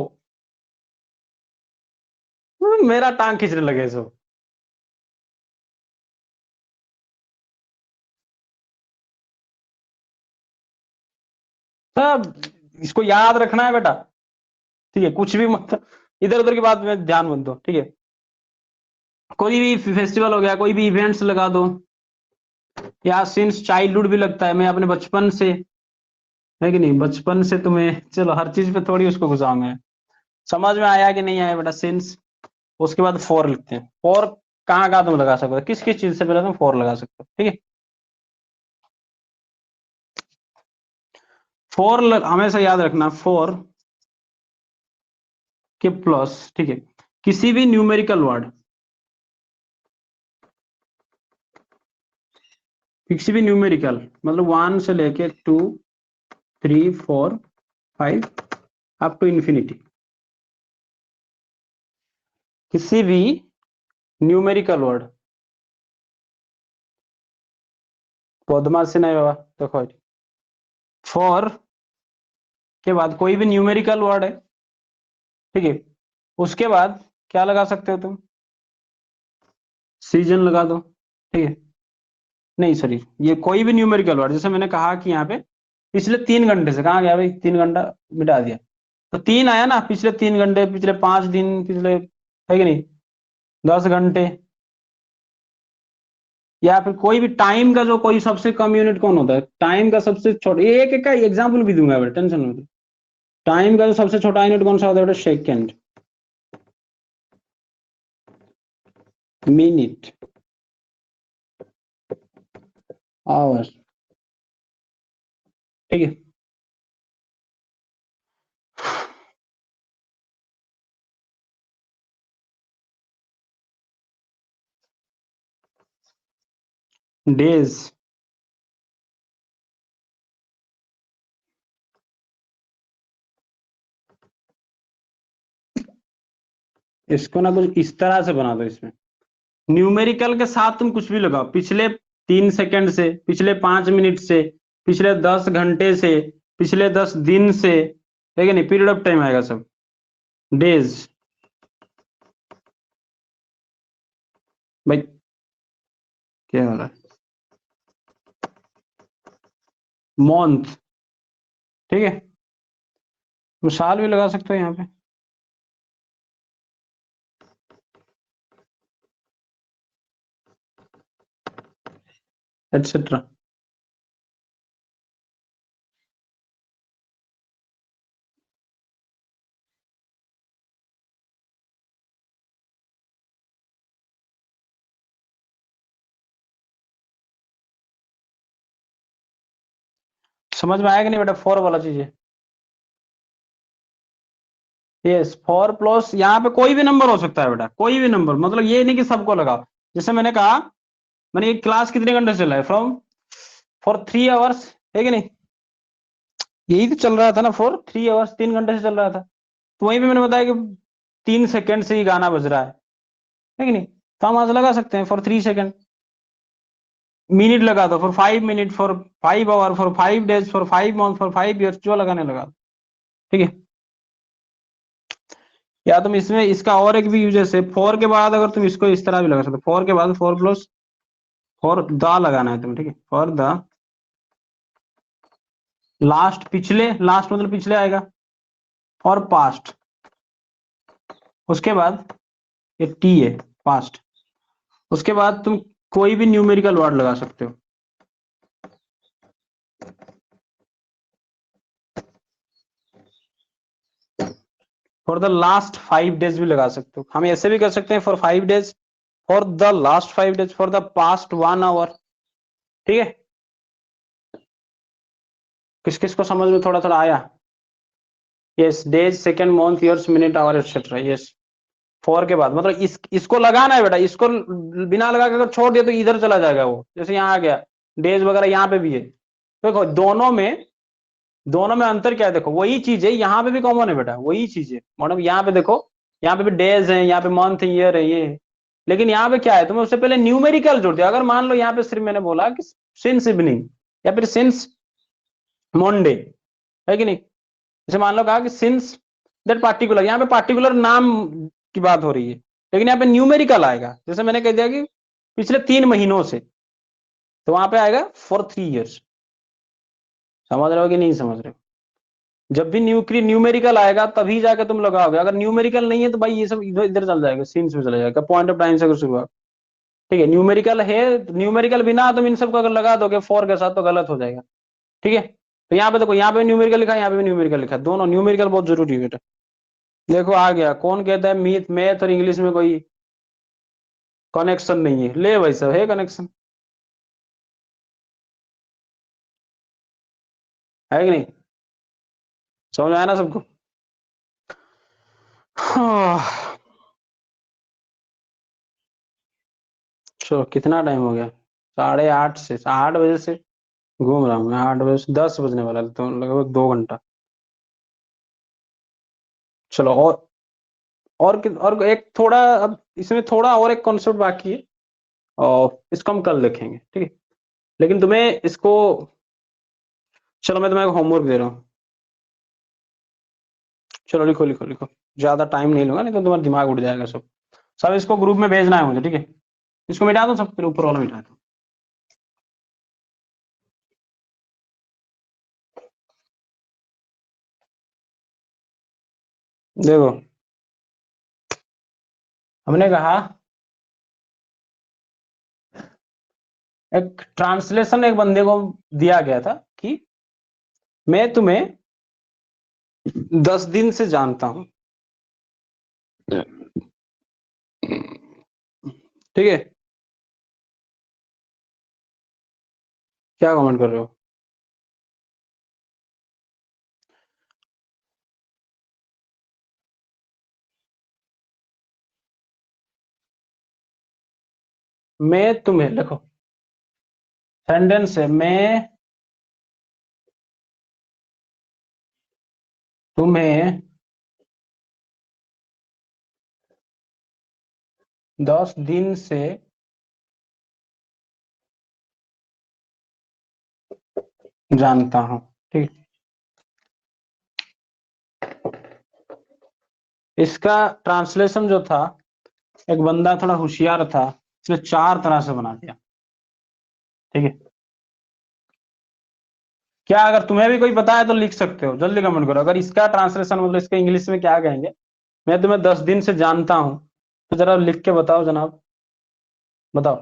मेरा टांग खींचने लगे सब। सब इसको याद रखना है बेटा, ठीक है? कुछ भी मत इधर उधर की बात में ध्यान मत दो, ठीक है? कोई भी फेस्टिवल हो गया, कोई भी इवेंट्स लगा दो, या सिंस चाइल्डहुड भी लगता है, मैं अपने बचपन से, है कि नहीं? बचपन से तुम्हें, चलो हर चीज पे थोड़ी उसको घुसाऊंगा। समझ में आया कि नहीं आया बेटा? सिंस, उसके बाद फोर लिखते हैं। फोर कहाँ कहाँ तुम लगा सकते हो, किस किस चीज से पहले तुम फोर लगा सकते हो, ठीक है? फोर हमेशा याद रखना, फोर के प्लस, ठीक है, किसी भी न्यूमेरिकल वर्ड, किसी भी न्यूमेरिकल, मतलब 1 से लेके 2 3 4 5 अप टू इंफिनिटी, किसी भी न्यूमेरिकल वर्ड, बदमाश से नहीं बाबा, देखो फोर के बाद कोई भी न्यूमेरिकल वर्ड है, ठीक है, उसके बाद क्या लगा सकते हो तुम? सीजन लगा दो, ठीक है? नहीं सॉरी, ये कोई भी न्यूमेरिकल वर्ड, जैसे मैंने कहा कि यहाँ पे पिछले 3 घंटे से, कहाँ गया भाई? 3 घंटा मिटा दिया, तो 3 आया ना, पिछले 3 घंटे, पिछले 5 दिन, पिछले, है कि नहीं? 10 घंटे, या फिर कोई भी टाइम का जो कोई सबसे कम यूनिट कौन होता है? टाइम का सबसे छोटा, एक एक का एग्जाम्पल भी दूंगा बेटा, टेंशन मत लो। टाइम का जो सबसे छोटा यूनिट कौन सा होता है बेटा? सेकेंड, मिनट, आवर, ठीक है? डेज, इसको ना कुछ इस तरह से बना दो, इसमें न्यूमेरिकल के साथ तुम कुछ भी लगाओ, पिछले 3 सेकंड से, पिछले 5 मिनट से, पिछले 10 घंटे से, पिछले 10 दिन से, है कि नहीं? पीरियड ऑफ टाइम आएगा सब, डेज। भाई क्या हो रहा है? मंथ, ठीक है? तुम साल भी लगा सकते हो यहाँ पे, एटसेट्रा। समझ में आया कि नहीं बेटा? फोर वाला चीज है, यस। फोर प्लस यहाँ पे कोई भी नंबर हो सकता है बेटा, कोई भी नंबर, मतलब ये नहीं कि सबको लगाओ। जैसे मैंने कहा, मैंने ये क्लास कितने घंटे से चला है? फ्रॉम फॉर 3 आवर्स, है कि नहीं? यही तो चल रहा था ना, फॉर 3 आवर्स, 3 घंटे से चल रहा था। तो वहीं पे मैंने बताया कि 3 सेकंड से ही गाना बज रहा है कि नहीं? तो हम आज लगा सकते हैं फॉर 3 सेकंड। मिनट लगा दो, for 5 minute, for 5 hour, for 5 days, for 5 month, for 5 years, जो लगाने लगा दो, ठीक है? या तुम इसमें इसका और एक भी यूजेस है, फोर के बाद अगर तुम इसको इस तरह भी लगा सकते हो, फोर के बाद फोर प्लस, फॉर द लगाना है तुम्हें, ठीक है? फॉर द लास्ट, पिछले, लास्ट मतलब पिछले आएगा, और पास्ट, उसके बाद ये टी है, पास्ट, उसके बाद तुम कोई भी न्यूमेरिकल वर्ड लगा सकते हो। फॉर द लास्ट 5 डेज भी लगा सकते हो, हम ऐसे भी कर सकते हैं, for 5 days, for the last 5 days, for the past 1 hour, ठीक है? किस किस को समझ में थोड़ा थोड़ा आया? Yes, days, second, month, years, minute, hour, etcetera, yes. For के बाद मतलब इसको लगाना है बेटा, इसको बिना लगा के अगर छोड़ दिया तो इधर चला जाएगा वो, जैसे यहाँ आ गया डेज वगैरह, यहाँ पे भी है। देखो दोनों में दोनों में अंतर क्या है? देखो वही चीज है, यहाँ पे भी कॉमन है बेटा, वही चीज है। मतलब यहाँ पे देखो, यहाँ पे भी डेज है, यहाँ पे मंथ ईयर है, ये है। लेकिन यहाँ पे क्या है, तुम्हें उससे पहले न्यूमेरिकल जोड़ दिया। अगर मान लो यहाँ पे सिर्फ मैंने बोला कि सिंस इवनिंग या फिर सिंस मंडे, है कि नहीं? जैसे मान लो कहा कि सिंस दैट पार्टिकुलर, यहाँ पे पार्टिकुलर नाम की बात हो रही है, लेकिन यहाँ पे न्यूमेरिकल आएगा। जैसे मैंने कह दिया कि पिछले 3 महीनों से, तो वहां पे आएगा फॉर 3 इयर्स। समझ रहे हो कि नहीं समझ रहे हो? जब भी न्यूमेरिकल आएगा तभी जाके तुम लगाओगे। अगर न्यूमेरिकल नहीं है तो भाई ये सब इधर इधर चल जाएगा, सीन्स में चला जाएगा, पॉइंट ऑफ टाइम से अगर शुरुआत। ठीक है, न्यूमेरिकल है, न्यूमेरिकल बिना तुम इन सबको अगर लगा दोगे फॉर के साथ तो गलत हो जाएगा। ठीक है, तो यहाँ पे देखो, यहाँ पे न्यूमेरिकल लिखा है, यहाँ पे भी न्यूमेरिकल लिखा है, दोनों न्यूमेरिकल बहुत जरूरी है बेटा। देखो आ गया, कौन कहता है मैथ मैथ और इंग्लिश में कोई कनेक्शन नहीं है? ले भाई सब है कनेक्शन, है कि नहीं? समझ में आया ना सबको? हाँ। चलो कितना टाइम हो गया? 8:30 से 8 बजे से घूम रहा हूँ मैं, 8 बजे से 10 बजने वाला है, तो लगभग 2 घंटा। चलो और एक थोड़ा, अब इसमें थोड़ा और एक कॉन्सेप्ट बाकी है, और इसको हम कल देखेंगे, ठीक है? लेकिन तुम्हें इसको, चलो मैं तुम्हें होमवर्क दे रहा हूँ। चलो लिखो लिखो लिखो, ज्यादा टाइम नहीं लूंगा, नहीं तो तुम्हारा दिमाग उड़ जाएगा सब। सब इसको ग्रुप में भेजना है मुझे, ठीक है? इसको मिटा दो सब, फिर ऊपर वाला मिटा दो। देखो, हमने कहा एक ट्रांसलेशन एक बंदे को दिया गया था कि मैं तुम्हें 10 दिन से जानता हूं, ठीक है? क्या कमेंट कर रहे हो? मैं तुम्हें, देखो सेंटेंस है, मैं तुम्हें 10 दिन से जानता हूं, ठीक? इसका ट्रांसलेशन जो था, एक बंदा थोड़ा होशियार था, इसने 4 तरह से बना दिया, ठीक है? क्या अगर तुम्हें भी कोई पता है तो लिख सकते हो, जल्दी कमेंट करो। अगर इसका ट्रांसलेशन मतलब इसका इंग्लिश में क्या कहेंगे, मैं तुम्हें 10 दिन से जानता हूं, तो जरा लिख के बताओ जनाब, बताओ।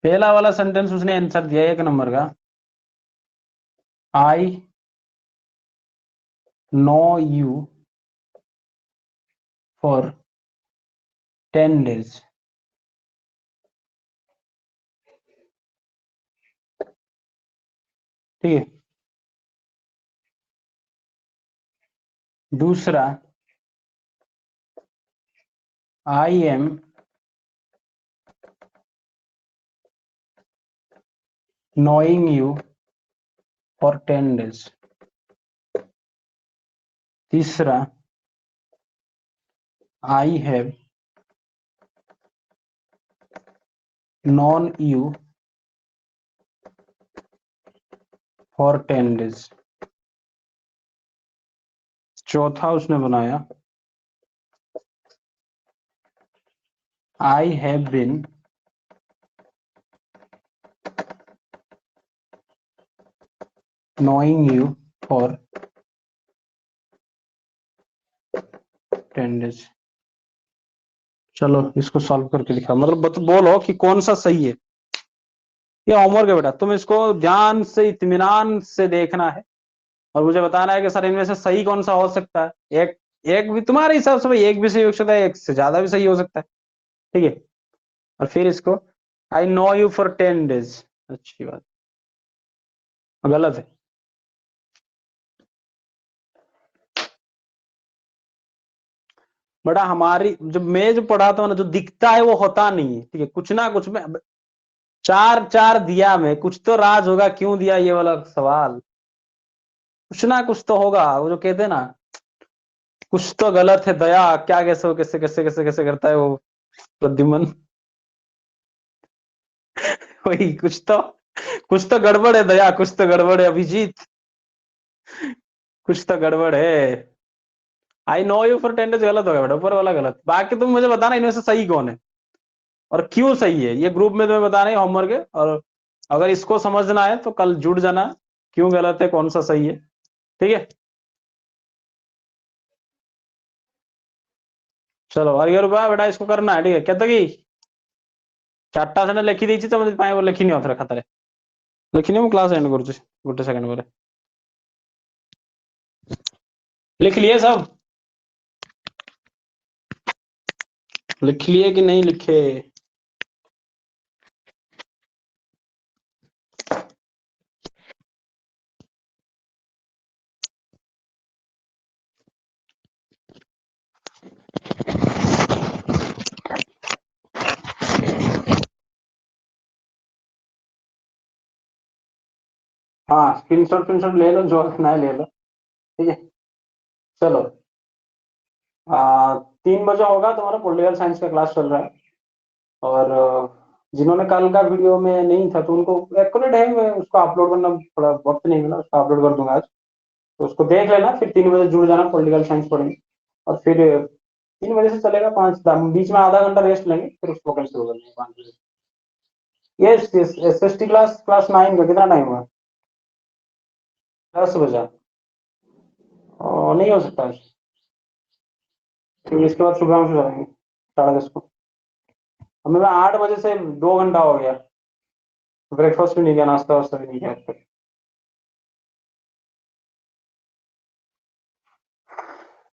पहला वाला सेंटेंस उसने आंसर दिया 1 नंबर का, I know you for 10 days, ठीक है? दूसरा, I am knowing you for 10 days. तीसरा, I have known you for 10 days. चौथा उसने बनाया, I have been knowing you for 10 days. चलो इसको सॉल्व करके दिखा, मतलब बोलो कि कौन सा सही है। ये होमवर्क है बेटा, तुम इसको ध्यान से इत्मीनान से देखना है, और मुझे बताना है कि सर इनमें से सही कौन सा हो सकता है। एक एक भी तुम्हारे हिसाब से भाई, एक भी सही हो सकता है, एक से ज्यादा भी सही हो सकता है, ठीक है? और फिर इसको, आई नो यू फॉर 10 डेज, अच्छी बात, गलत है। बड़ा हमारी जब मैं जो पढ़ाता हूँ ना, जो दिखता है वो होता नहीं है, ठीक है, कुछ ना कुछ में 4 दिया, मैं कुछ तो राज होगा, क्यों दिया ये वाला सवाल, कुछ ना कुछ तो होगा। वो जो कहते हैं ना, कुछ तो गलत है दया, क्या कैसे कैसे कैसे कैसे कैसे करता है वो प्रद्युमन। वही कुछ तो गड़बड़ है दया, कुछ तो गड़बड़ है अभिजीत, कुछ तो गड़बड़ है। आई नो यू फॉर 10 डेज गलत होगा बेटा, ऊपर वाला गलत। बाकी तुम मुझे बताना इनमें से सही कौन है और क्यों सही है, ये ग्रुप में तुम्हें बताना है होमवर्क है। और अगर इसको समझना है तो कल जुड़ जाना, क्यों गलत है कौन सा सही है, ठीक है। चलो अरे रुपया बेटा, इसको करना है, ठीक है। कहता कि 4टा से लिखी दी तो मुझे वो लिखी नहीं होता खातर, लिखी नहीं, क्लास एंड कर गोटे सेकंड पर लिख लिए सब, लिख लिए कि नहीं लिखे। हाँ स्क्रीनशॉट ले लो, जो रखना है ले लो, ठीक है। चलो 3 बजे होगा तुम्हारा पॉलिटिकल साइंस का क्लास चल रहा है। और जिन्होंने कल का वीडियो में नहीं था तो उनको एक्यूरेट है, मैं उसको अपलोड करना थोड़ा वक्त नहीं मिला, उसको अपलोड कर दूंगा आज। तो उसको देख लेना, फिर 3 बजे जुड़ जाना, पॉलिटिकल साइंस पढ़ेंगे। और फिर 3 बजे से चलेगा 5, बीच में आधा घंटा रेस्ट लेंगे, फिर उसको कैंसिल हो जाएंगे 5 बजे। ये S S T class class 9 का कितना टाइम हुआ? 10 बजा, नहीं हो सकता आज, क्योंकि इसके बाद सुबह से जाएंगे 10:30 को। हमें 8 बजे से 2 घंटा हो गया, ब्रेकफास्ट भी नहीं किया, नाश्ता वास्ता भी नहीं किया अब तक।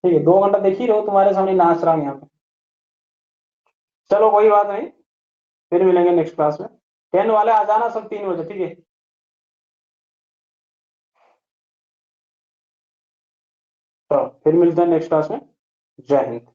ठीक है, 2 घंटा देख ही रहो, तुम्हारे सामने नाच रहा हूँ यहाँ पे। चलो कोई बात नहीं, फिर मिलेंगे नेक्स्ट क्लास में। 10 वाले आ जाना सब 3 बजे, ठीक है। तो फिर मिलते हैं नेक्स्ट क्लास में। जय हिंद।